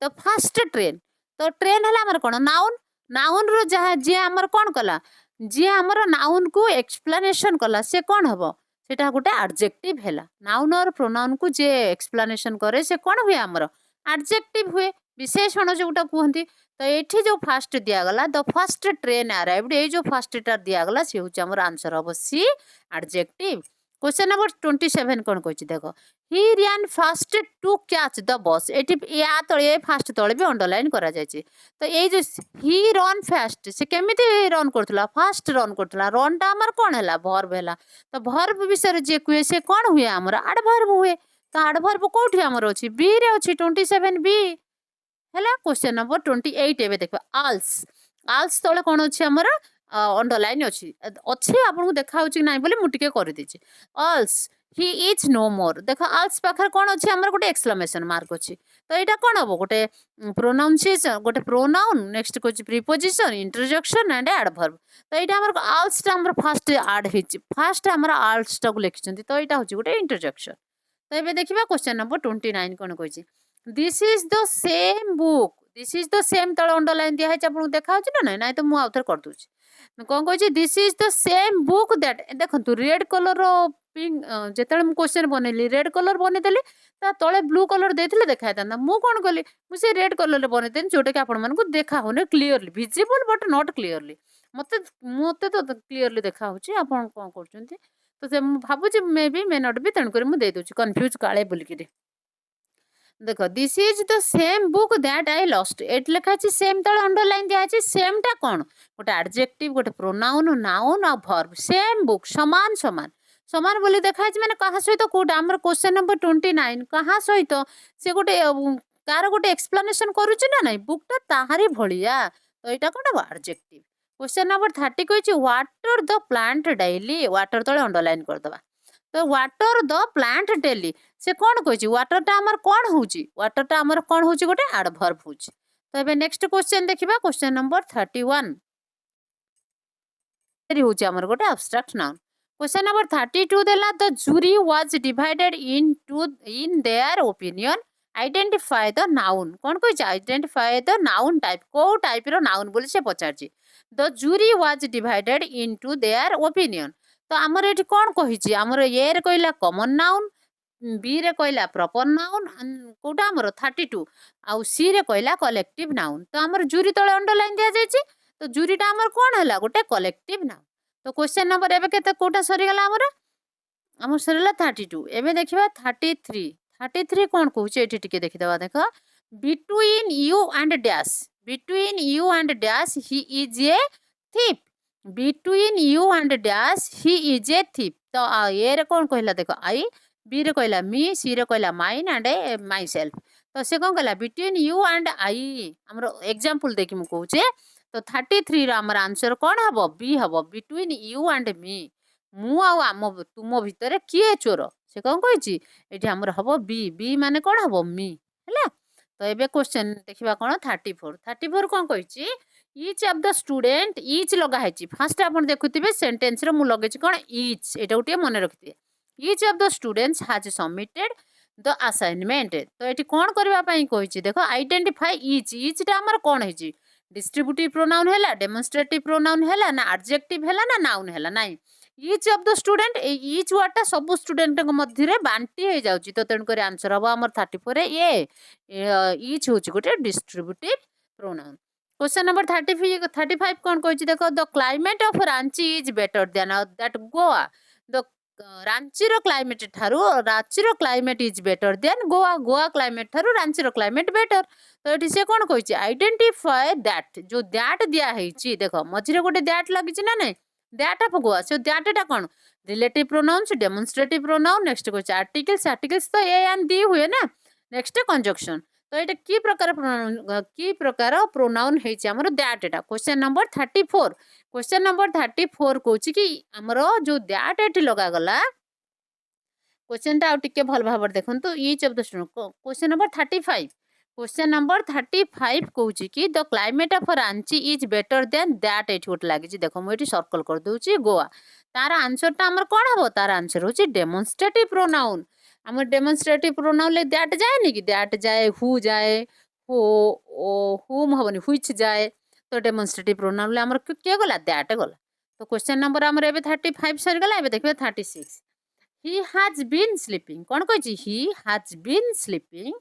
तो फास्ट ट्रेन तो ट्रेन है हमर कौन नाउन नाउन रो जहाँ जी हमर कौन कला जी हमर नाउन को एक्सप्लेनेशन कला से कौन हबो सेटा गोटे एडजेक्टिव हैला नाउन और प्रोनाउन को जे एक्सप्लेनेशन करे से कौन हुए हमर एडजेक्टिव हुए विशेषण जोटा कहती तो ये जो फास्ट दिगला द फर्स्ट ट्रेन अराइव्ड ये जो फास्ट टा दिगला सी हूँ आमर आंसर हम सी एडजेक्टिव। क्वेश्चन नंबर 27 कौन कहछि देखो he ran fast to catch the bus एटी या तळे फास्ट तळे भी अंडरलाइन करा जायछि तो ए जो ही रन फास्ट से केमिति रन करथला फास्ट रन करथला रन टा हमर कोन हला वर्ब हला तो वर्ब विषय जे कुए से कोन हुए हमर एडवर्ब हुए तो एडवर्ब कोठी हमर अछि बी रे अछि 27 बी हला क्वेश्चन नंबर 28 एबे देखबा आल्स आल्स तळे कोन अछि हमर अंडरलाइन अच्छी अच्छे आपको देखा कि ना बोले मुझे कर देछि अल्स ही इज नो मोर देख अल्स पाखर कौन अच्छे आम गोटे एक्सक्लेमेशन मार्क अच्छी तो यहाँ कौन हम गोटे प्रोनाउंसिएशन गोटे प्रोनाउन नेक्स्ट कौन प्रिपोजिशन इंटरजेक्शन एंड एडवर्ब तो यहाँ आम अल्स फास्ट आड फास्ट आम अल्स टाक लिखिं तो यहाँ हूँ गोटे इंटरजेक्शन तो ये देखा क्वेश्चन नंबर 29 कौन कही this is the same book this is the same तले अंडरलाइन दिखाई आपको देखा ना ना तो मुझे आउे कर दूसरी कौन कह this is the same book that देखो रेड कलर पिंक जिते क्वेश्चन बनैली रेड कलर बनईदेली तले ब्लू कलर देते देखा था मुझे कौन कली मुझे रेड कलर बनईदेली जोटा कि आपको देखा होने clearly visible but not clearly मत मत तो क्लीयरली देखा आप कौन कर तो से भावुँ मे भी मे नट भी तेणुक मुझे दूसरी कन्फ्यूज काले बोलिकी देखो this is the same book that I lost एट लिखा सेम तले अंडरलाइन दिखाई सेम टा कौन गोटे एडजेक्टिव गोटे प्रोनाउन नाउन आ वर्ब सेम बुक समान समान समान बोली देखा मैंने कहा सहित कोटा आम क्वेश्चन नंबर 29 कहा सहित से गोटे कार गोटे एक्सप्लेनेशन करुच्ची ना ना बुकटा ताहारी भलिया तो यहाँ कौन एडजेक्टिव क्वेश्चन नंबर 30 कही water the plant daily water तले अंडरलाइन करदे तो वाटर द प्लांट डेली से कौन कही वाटर टा आमर कौन होची वाटर टा आमर कौन होची गोटे एडवर्ब होची तो एबे नेक्स्ट क्वेश्चन देखिबा क्वेश्चन नंबर 31 एरी होची आमर गोटे एब्स्ट्रैक्ट नाउन क्वेश्चन नंबर 32 देला the jury was divided in their opinion identify the noun कौन कही आइडेंटिफाई द नाउन टाइप को टाइप रो नाउन बोली से पचारची the jury was divided into their opinion तो आमर ये कौन कही आमर ए रे कहला कॉमन नाउन बी रे कहला प्रॉपर नाउन कोटा आमर 32 आउ सी रे कहला कलेक्टिव नाउन तो आमर जूरी तले अंडरलाइन दिया जायछि तो जूरीटा आमर कौन है गोटे कलेक्टिव नाउन तो क्वेश्चन नंबर एबे केते कोटा सरीगला आमर सरीला 32 एबे देखिबा 33 कौन कहूछ एठी टिके देखिदबा देखो between you and dash he is a thief between you and dash he is a thief तो ए रे कौन कहला देखो आई बी रे कहला मी सी रे कहला माइन एंड माई सेल्फ तो से कौन कहला बिटवीन यू एंड आई आमर एग्जांपल देखि मु कहूचे तो 33 रो आमर आंसर कौन हबो बी हबो बिटवीन यू एंड मी मु आ आम तुम भितर किए चोर से कौन कही एठी आमर हबो बी बी माने कौन हबो मी हैला तो एबे क्वेश्चन देखिबा कौन 34 कौन कही each of the student etch लगा है फास्ट आप देखुवे सेंटेंस रो मु लगे कौन इच एटा गोटे मन रखिए each of the students has submitted the assignment तो ये कौन करने कही देख आइडेंटिफाई इच टा आमर कौन है डिस्ट्रीब्यूटिव प्रोनाउन है डेमोन्स्ट्रेटिव प्रोनाउन है ना एडजेक्टिव है ना नाउन है ना each of the student etch word टा सब स्टूडेंट मध्य बांटी हो जाऊँगी तो तेणुक आंसर हम आम 34 ए इच हूँ गोटे डिस्ट्रीब्यूटिव प्रोनाउन क्वेश्चन नंबर 35 कौन कही देख the climate of Ranchi is better than that Goa the Ranchi रो क्लाइमेट ठारू रांची रो climate is better than Goa Goa climate ठारू रांची रो क्लाइमेट बेटर तो ये से कौन कही आइडेंटिफाई दैट जो दैट दिया है देख मझे गोटे दैट लगी ना नहीं that of Goa so that टा कौन relative pronouns demonstrative pronoun next कह आर्टिकल्स तो ए एंड डी हुए ना नेक्स्ट कंजक्शन तो ये की प्रकार प्रोनाउन है that Etah question number 34 question number 34 कौच कि आमर जो दैट एटी लगा गला क्वेश्चन टा टिके भल भाव देखो each of the question number 35 question number 35 कौच कि the climate of Ranchi is better than that eighty गोटे लगी देख मुझे सर्कल कर दूची गोवा तार आंसर टा आमर कौन हम तार आंसर हूँ डेमोन्स्ट्रेटिव प्रोनाउन आम डेमोन्स्ट्रेटिव प्रोनाउन ले दैट जाए नहीं कि दैट जाए हुम हमनी हुईच जाए तो डेमोन्स्ट्रेटिव प्रोनाउन ले आमर किए गला दैट गला तो क्वेश्चन नंबर आमर एबे 35 सरीगला एबे देखबे 36 ही हैज बीन स्लीपिंग कौन कही he has been sleeping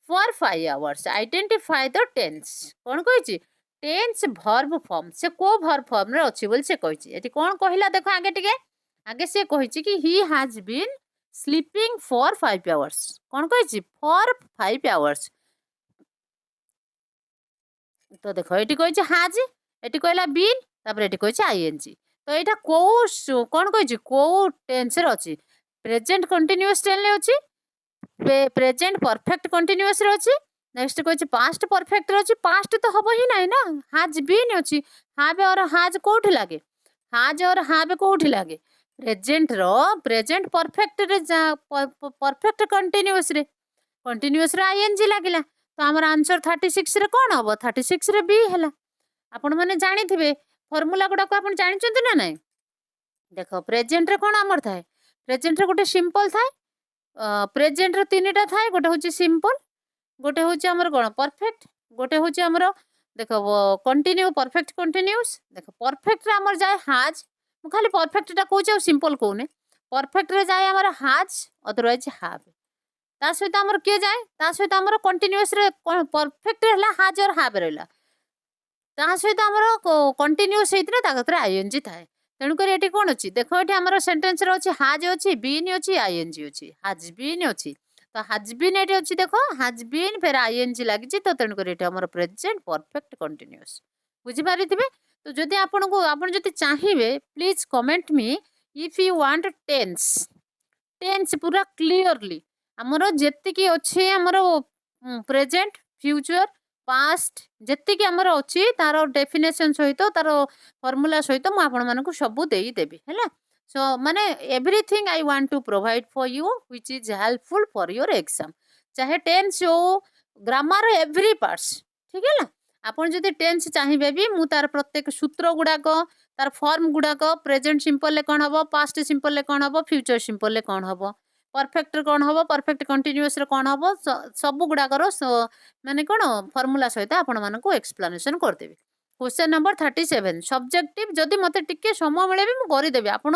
for 5 hours identify the tense कौन कही टेंस वर्ब फॉर्म से को वर्ब फॉर्म रे अछि बोल से कही एटी कौन कहिला देखो आगे टिके आगे से कहिछि कि he has been sleeping for 5 hours कौन कहिछि फॉर 5 आवर्स तो देखो ये कही हाज ये कहला बीन तापर ये कही आईएनजी तो यहाँ कौ कौन कही कौ टेन्स अच्छी प्रेजेंट कंटिन्यूअस टेन्स अच्छी प्रेजेंट परफेक्ट कंटिन्यूअस अच्छी नेक्स्ट कही पास्ट परफेक्ट अच्छी पास्ट तो हम ही ना ना हाज बीन अच्छी हाव और हाज कौट लगे हाज और हाव कौट लगे present present perfect perfect continuous continuous I N G लगिला तो आमर आंसर 36 रे कौन हम 36 रे बी है आपण मैंने जानी थे फर्मूला गुड़ा को आपण जानते ना ना देख प्रेजेंट रे कौन आमर थाए प्रेजेंट रे गोटे सिंपल थाए प्रेजेंट रे तीनटा थाए गोटे हूँ सिंपल गोटे हूँ आमर कौन परफेक्ट गोटे हूँ आमर देख कंटिन्यू परफेक्ट कंटिन्यूस देख परफेक्ट रे आमर जाए हाज मु खाली परफेक्ट टा कहूँ सिंपल कहूने परफेक्ट रे जाए आमर हाज अदरवाइज हाव ता सहित आमर किए जाए ता सहित आमर कंटिन्यूअस रे परफेक्ट रहला हाज और हाव रहला ता सहित आमर कंटिन्यूअस हेतिना ता कतरे आईएनजी थाए तेणु कर एठी कोन अछि देखो एठी आमर सेंटेंस रे अछि हाज अछि बीन अछि आईएनजी अछि हाज बीन अछि तो हाज बीन एठी अछि देखो हाज बीन फिर आईएनजी लागि छि तो तेणु कर एठी आमर प्रेजेंट परफेक्ट कंटिन्यूअस बुझी पारिथिबे तो जदि आपन को आपन जदि चाहिबे please comment me if you want tense tense पूरा क्लियरली आमर जेतिकी अच्छे आमर प्रेजेंट फ्यूचर पास्ट जेतिकी आमर अच्छी तार डेफिनेशन सहित तार फॉर्मूला सहित मु आपण मानकु सबु देई देबी हैला सो माने everything I want to provide for you which is helpful for your exam चाहे टेंस हो ग्रामर एवरी पार्ट्स ठीक है ना आपण जदि टेंस चाहिए भी मु तार प्रत्येक सूत्र गुड़ाक तार फॉर्म गुड़ाक प्रेजेंट सिंपल कौन हम पास्ट सिंपल कौन हम फ्यूचर सिंपल कौन हम परफेक्ट कौन हम परफेक्ट कंटिन्यूअस कौन हम सब गुड़ाकर माने कौन फॉर्मूला सहित आपण मानक एक्सप्लेनेशन करदेवी क्वेश्चन नंबर 37 सब्जेक्टिव जदि मते टिके समय मिले भी मुझे करदेवी आपण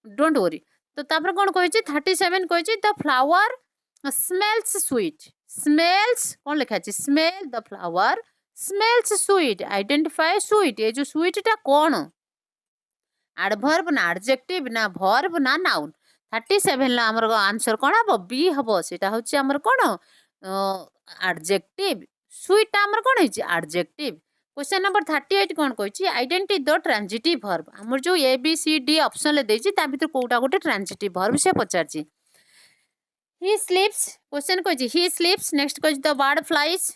डोंट वरी तो तापर कौन कही 37 कही the flower smells sweet smells कौन लिखा है smell the flower smells sweet identify sweet ये जो स्वीट टा कौन एडवर्ब ना एडजेक्टिव ना वर्ब ना नाउन 37 ला हमर आंसर कौन हम बी हम सेटा होची हमर कौन एडजेक्टिव स्वीट हमर कौन है एडजेक्टिव क्वेश्चन नंबर 38 कौन कही आइडेंटिटी द ट्रांजिटिव वर्ब हमर जो A B C D option ले देछि ता भीतर कोटा गोटे ट्रांजिटिव वर्ब से पचारछि ही स्लीप्स क्वेश्चन कही ही स्लीप्स नेक्स्ट कही the bird flies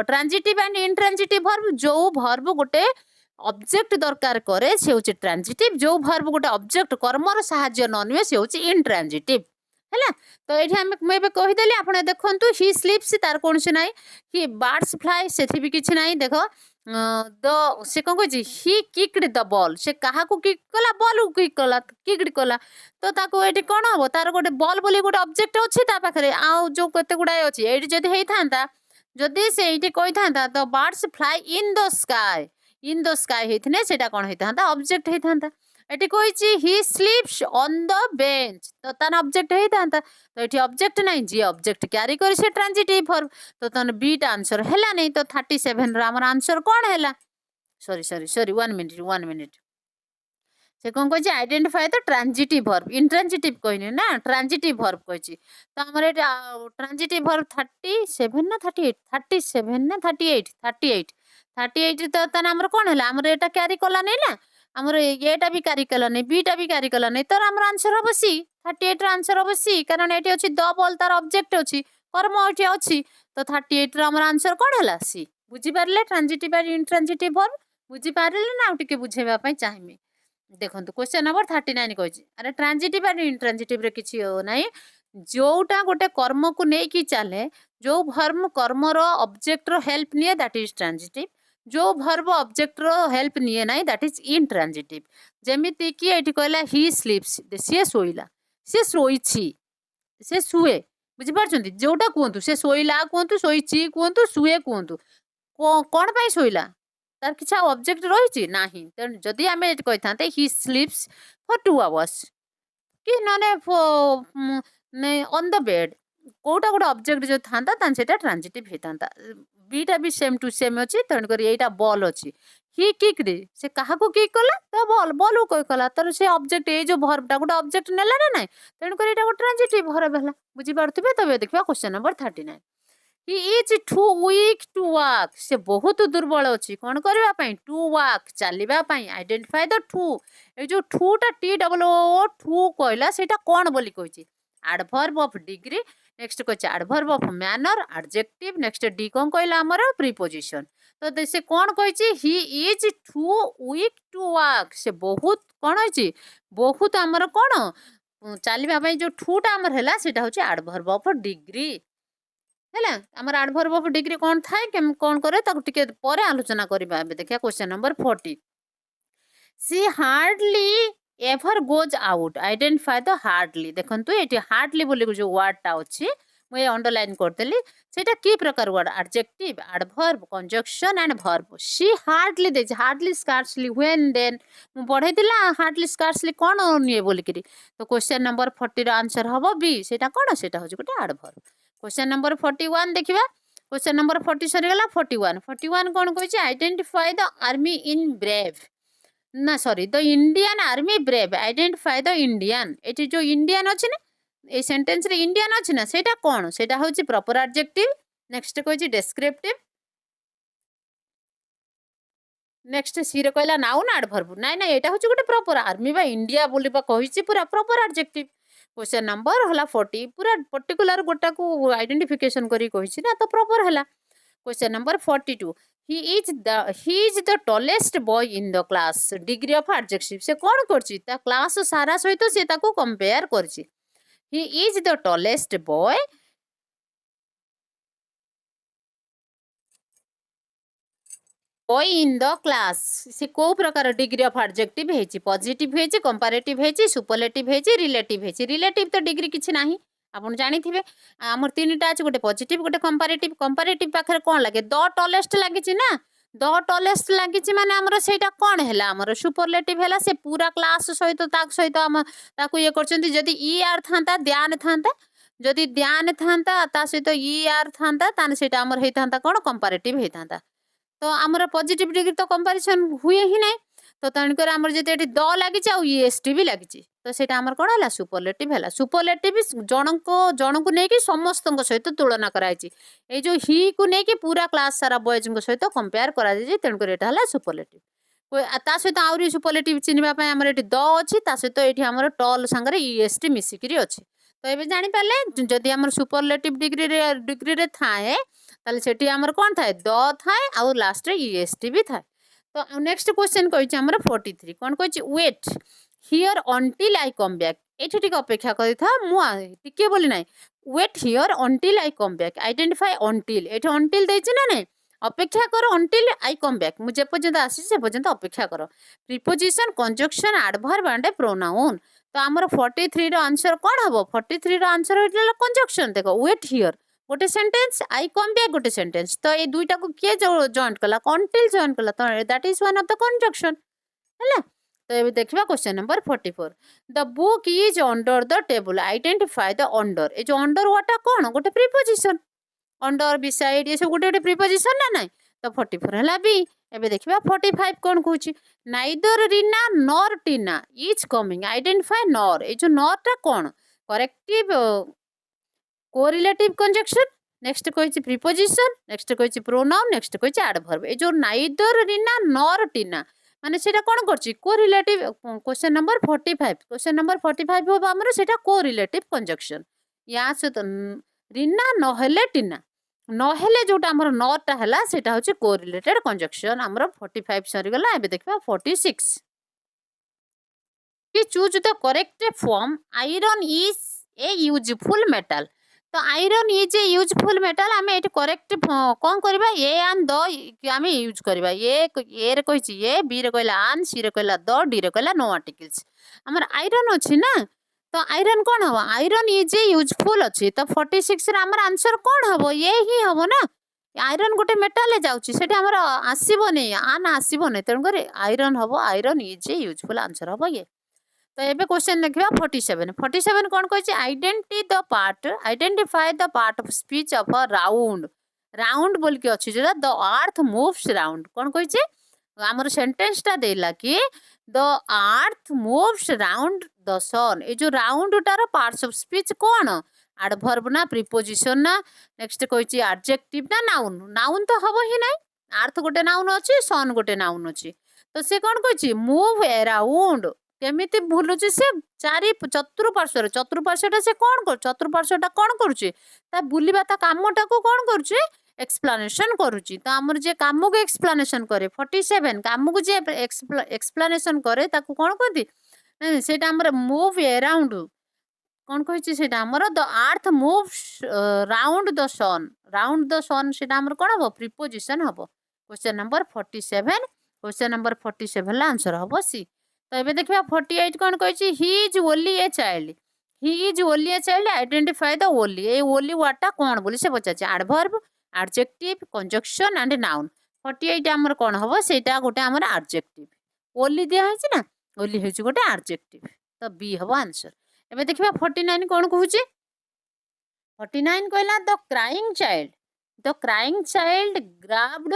transitive and intransitive verb जो वर्ब गोटे ऑब्जेक्ट दरकार करे से होची ट्रांजिटिव जो वर्ब गोटे ऑब्जेक्ट कर्मर सहाय्य न निए से होची इनट्रांजिटिव हैला तो एठी हम मैं कहि देली आपण देखंतु ही स्लीप्स तार कोन से नाही ही बर्ड्स फ्लाई सेथि भी किछ नाही देखो द से कोन कहि ही किक्ड द बॉल से कहा को किक कला बॉल किक कला किक्ड कला तो ताको एठी कोन हो तार गोटे बॉल बोली गोटे ऑब्जेक्ट अछि ता पाखरे आ जो कते गुडाय अछि एठी जदी हेइ थांता जदि से एठी कहि थांता the birds fly in the sky हेथिने सेटा कोन हेथांता ऑब्जेक्ट हेथांता एठी कहिछि he sleeps on the bench तो तन ऑब्जेक्ट हेथांता तो एठी ऑब्जेक्ट नाही जी ऑब्जेक्ट कैरी करि से ट्रांजिटिव वर्ब तो तन बी टा आंसर हैला नहीं तो 37 रा हमर आंसर कोन हैला सॉरी 1 मिनिट से कौन कही identify the transitive verb intransitive कहनी ना ट्रांजिटिव वर्ब कही तो आमर ट्रांजिटिव वर्ब 37 ना 38 37 ना 38 तो तन आमर कौन है आमर एटा क्यारी कला नहीं ना आमर एटा भी क्यारी कला नहीं बीटा भी क्यारी कला नहीं तो आमर आंसर हम सी 38 आंसर हम सी कारण ये अच्छी द बॉल तार ऑब्जेक्ट अच्छी कर्म ये अच्छी तो 38 आमर आंसर कौन है सी बुझीपारे ट्रांजिटिव और इनट्रांजिटिव वर्ब बुझीपारे ना टिके बुझेबा चाहिए देखो क्वेश्चन नंबर 39 कही अरे ट्रांजिटिव और इनट्रांजिटिव किसी ना जोटा गोटे कर्म को लेकिन चले जो भर्म कर्म ऑब्जेक्ट हेल्प निए दैट इज ट्रांजिटिव जो भर्ब ऑब्जेक्ट हेल्प निए ना दैट इज इनट्रांजिटिव जेमिति कि ये कहला ही स्लीप्स सी शोला सी शोई से शुए बुझीपार जोटा कहतु से शोला कहतु शोची कहतु शुए कहतु कौन पाई शोला तार किसी ऑब्जेक्ट रही ना तेणु जदि आम कही था ही स्लीप्स फॉर 2 आवर्स कि ना ऑन द बेड कोटा गोटे ऑब्जेक्ट जो था से ट्रांजिटिव होता बीटा भी सेम टू सेम अच्छी तेणुक यहाँ बॉल अच्छी हि किक दे से कहा को किक कला तो बॉल को कला तर से ऑब्जेक्ट ए जो वर्बटा गोटे ऑब्जेक्ट नेला ना नाही तेणु कर एटा गोटे ट्रांजिटिव वर्ब हला बुझी पारथबे तबे देखबा question number 39 he is too weak to walk से बहुत दुर्बल अच्छी कौन करबा पई टू वॉक चलबा पई आइडेंटिफाई द टू ए जो टू टा टी डबल ओ टू कहला सेटा कौन बोली कहछि एडवर्ब ऑफ डिग्री नेक्स्ट कहछि adverb of manner adjective next D कौन कहला हमर प्रीपोजिशन तो से कौन कहछि he is too weak to walk से बहुत कौन होछि बहुत हमर कौन चलबा पई जो टू टा हमर हैला सेटा होछि एडवर्ब ऑफ डिग्री है आमर एडवर्ब ऑफ डिग्री कौन थाए कौन करे ताकू टिके परे आलोचना करबा एबे देखिया question number 40 she hardly ever goes out identify the hardly देखंतु एटी हार्डली बोली जो वर्ड टा अछि मैं अंडरलाइन करदेली सेटा की प्रकार word adjective adverb conjunction and verb C hardly D hardly scarcely when then मु पढ़ै दिला हार्डली स्कार्सली कोन निये बोली करी तो क्वेश्चन नंबर 40 रो आंसर हबो बी सेटा कोन सेटा हो गोटे एडवर्ब क्वेश्चन नंबर 41 देखिबा क्वेश्चन नंबर 40 सरी गला 41 कोन कहै छै identify the army in brave ना sorry the Indian army brave identify the Indian एटी जो इंडियन अछि ना ए सेंटेंस रे इंडियन अछि ना सेटा कोन सेटा होछि प्रॉपर एडजेक्टिव नेक्स्ट कहै छै डेस्क्रिप्टिव नेक्स्ट सी रे कहला नाउन एडवर्ब नाइ ना एटा होछि गोटे प्रॉपर आर्मी बा इंडिया बोलिबा कहै छै पूरा प्रॉपर एडजेक्टिव क्वेश्चन नंबर हला 40 पूरा पर्टिकुलर गोटा को आइडेंटिफिकेशन करी कहिछि ना तो प्रॉपर हला question number 42 he is the tallest boy in the class degree of adjective से कोन करछि ता क्लास सारा सहित से ताको कंपेयर करछि he is the tallest boy in the class से को प्रकार डिग्री ऑफ एडजेक्टिव हेची पॉजिटिव हेची कंपैरेटिव हेची सुपरलेटिव हेची रिलेटिव तो डिग्री किछि नाही आपण जानि थिबे हमर तीनटा अछि गोटे पॉजिटिव गोटे कंपैरेटिव पाखरे कोन लागे द टॉलेस्ट लागिछि ना द टॉलेस्ट लागिछि माने हमर सेटा कोन हैला हमर सुपरलेटिव हैला से पूरा क्लास सहित ताक सहित हम ताकू ये करचंती जदी ई आर थांता ध्यान थांता जदी ध्यान थांता ता सहित ई आर थांता ताने सेटा हमर हेई थांता कोन कंपैरेटिव हेई थांता तो आमर पॉजिटिव डिग्री तो कंपैरिजन हुए ही नहीं तो तेणुकर आमर जदि एटी द लागिछि आ ईएसटी भी लागिछि तो सेटा आमर कोन हला सुपरलेटिव हला सुपरलेटिव जणको नेकी समस्तक सहित तुलना कराइछि ए जो ही को नेकी पूरा क्लास सारा बॉयज को सहित कंपेयर करा जे तेणुकर एटा हला सुपरलेटिव ता सहित आउरी सुपरलेटिव चिनिबा पय आमर एटी द अछि ता सहित एटी आमर टल संगरे ईएसटी मिसिकरी अछि तो एबे जानि पाले जदि आमर सुपरलेटिव डिग्री रे थाए ताले सेठी आमर कोन थाए द थाए आ लास्ट रे ईएसटी भी थाए तो नेक्स्ट क्वेश्चन कहिछि आमर 43 कोन कहिछि wait here until I come back एठी टिक अपेक्षा करि था मु टिके बोली नाही wait here until I come back identify until एठी अंटिल देछि ना नै अपेक्षा करो अंटिल आई कम बैक मु जे पर्यंत आसी से पर्यंत अपेक्षा करो preposition conjunction adverb and pronoun तो आमर 43 रो आंसर कोन हबो 43 रो आंसर होइला कंजक्शन देखो वेट हियर गोटे सेंटेंस आई कम बैक गोटे सेंटेंस तो ये दुईटा को किए जॉइंट कला कंटिल जॉइंट कला तो that is one of the conjunction हैला तो ये देखिबा question number 44 the book is under the table identify the under A जो अंडर वाटा कोन गोटे प्रीपोजिशन अंडर बिसाइड ये सब गोटे गोटे प्रीपोजिशन ना नाही तो 44 हला बी एबे देखिबा 45 कोन कहूची neither Rina nor Tina is coming identify nor A जो नॉर टा कोन करेक्टिव कोरिलेटिव कंजक्शन नेक्स्ट कहिछि प्रीपोजिशन नेक्स्ट कहिछि प्रोनाउन नेक्स्ट कहिछि एडवर्ब ए जो नाइदर रीना नॉर टीना माने सेटा कोन करछि कोरिलेटिव क्वेश्चन नंबर 45 हो हमर सेटा कोरिलेटिव कंजक्शन या से रीना नहले टीना नहले जोटा हमर नॉटा हला सेटा होछि कोरिलेटेड कंजक्शन हमर 45 सरी गला एबे देखबा 46 कि choose the correct form iron is a useful metal तो iron is a useful metal आम ये करेक्ट कौन करवा ए आन द आम यूज करवा ए रे कही ए बी रे कहला आन सी रे कहला द डी रे कहला नो आर्टिकल्स आमर आयरन अच्छी ना तो आयरन कौन हम आयरन इज ए यूजफुल अच्छी तो 46 आमर आंसर कौन हम ये ही हम ना आयरन गोटे मेटाल जाऊँगी से आसबनी आन आसबनी तेणुक आयरन हम iron is a useful answer हम ये तो ये क्वेश्चन देखा 47 कौन कही identify the part of speech of a round बोल के अच्छी जो द अर्थ मूव्स राउंड कौन कही आमर सेंटेंसटा देला कि the earth moves round the sun ये जो राउंडटार पार्ट्स ऑफ स्पीच कौन एडवर्ब ना प्रिपोजिशन ना नेक्स्ट कही एडजेक्टिव ना नाउन नाउन तो हम ही ना अर्थ गोटे नाउन अच्छी सन गोटे नाउन अच्छी तो सी कौन कही मूव अराउंड केमिति भूलुची से चारि चतुर्पार्श्वटा से कौन कर चतुर्पार्श्वटा कौन करुचे बुलवा ता कामटा को कौन करुचे एक्सप्लानेशन करुची तो आमर जे काम को एक्सप्लानेशन करे 47 काम को जे एक्सप्लानेशन करे ताकू कौन कहती सेटा आमर मूव अराउंड कौन कही सेटा आमर the earth moves round the sun सेटा आमर कौन हम प्रिपोजिशन हम क्वेश्चन नंबर 47 क्वेश्चन नंबर 47 ला आंसर हम सी तो ये देखा 48 कौन कही he is only a child he is only a child identify the only a only वर्डटा कौन बोली से पचार adverb adjective conjunction and noun 48 आमर कौन हम सेटा गोटे आमर एडजेक्टिव ओनली दिया है ना ओनली है गोटे एडजेक्टिव तो बी हम आंसर एबे देखिबा 49 कौन कहूची 49 कहला the crying child grabbed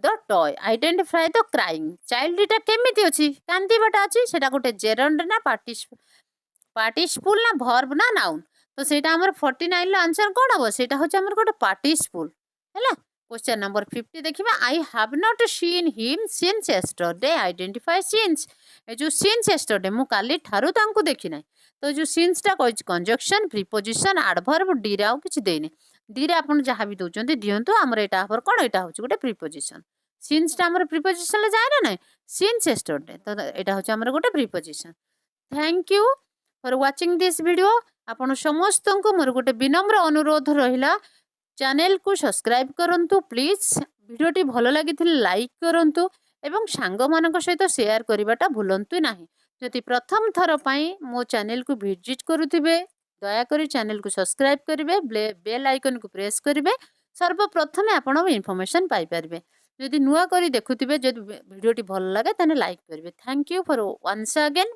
the toy identify the crying चाइल्डटा केमिति अछि कांदीबाटा अछि सेटा गोटे जेरंड ना पार्टिसिपल ना वर्ब ना नाउन तो सेटा हमर 49 ला आंसर कोन हबो सेटा होछ हमर गोटे पार्टिसिपल हैला क्वेश्चन नंबर 50 देखिबा I have not seen him since yesterday identify since a जो सिंस यस्टरडे मु काली ठारू तांको देखि नै तो जो सिंसटा कहि कंजक्शन प्रीपोजिशन एडवर्ब डी रे आउ किछि देने डी रे आपण जहा भी दोचंती दियंतु हमर एटा हमर कोन एटा होछ गोटे प्रीपोजिशन सिंसटा हमर प्रीपोजिशन ले जाय ना सिंस यस्टरडे तो एटा होछ हमर गोटे preposition thank you for watching this video आपण समस्त को मोर गोटे विनम्र अनुरोध रहिला चैनल को सब्सक्राइब करंतु प्लीज वीडियोटी भल लगी लाइक करंतु एवं सांग मानक सहित शेयर करवाटा भूलंतु नाही जदि प्रथम थर पई मो चैनल को विजिट करुथिबे दयाकरी चैनल को सब्सक्राइब करेंगे बेल आइकन को प्रेस करेंगे सर्वप्रथमे आपण इनफॉरमेशन पाई परिबे जदि नुआ करी देखुथिबे जदि वीडियोटी भल लगे तने लाइक करेंगे thank you for once again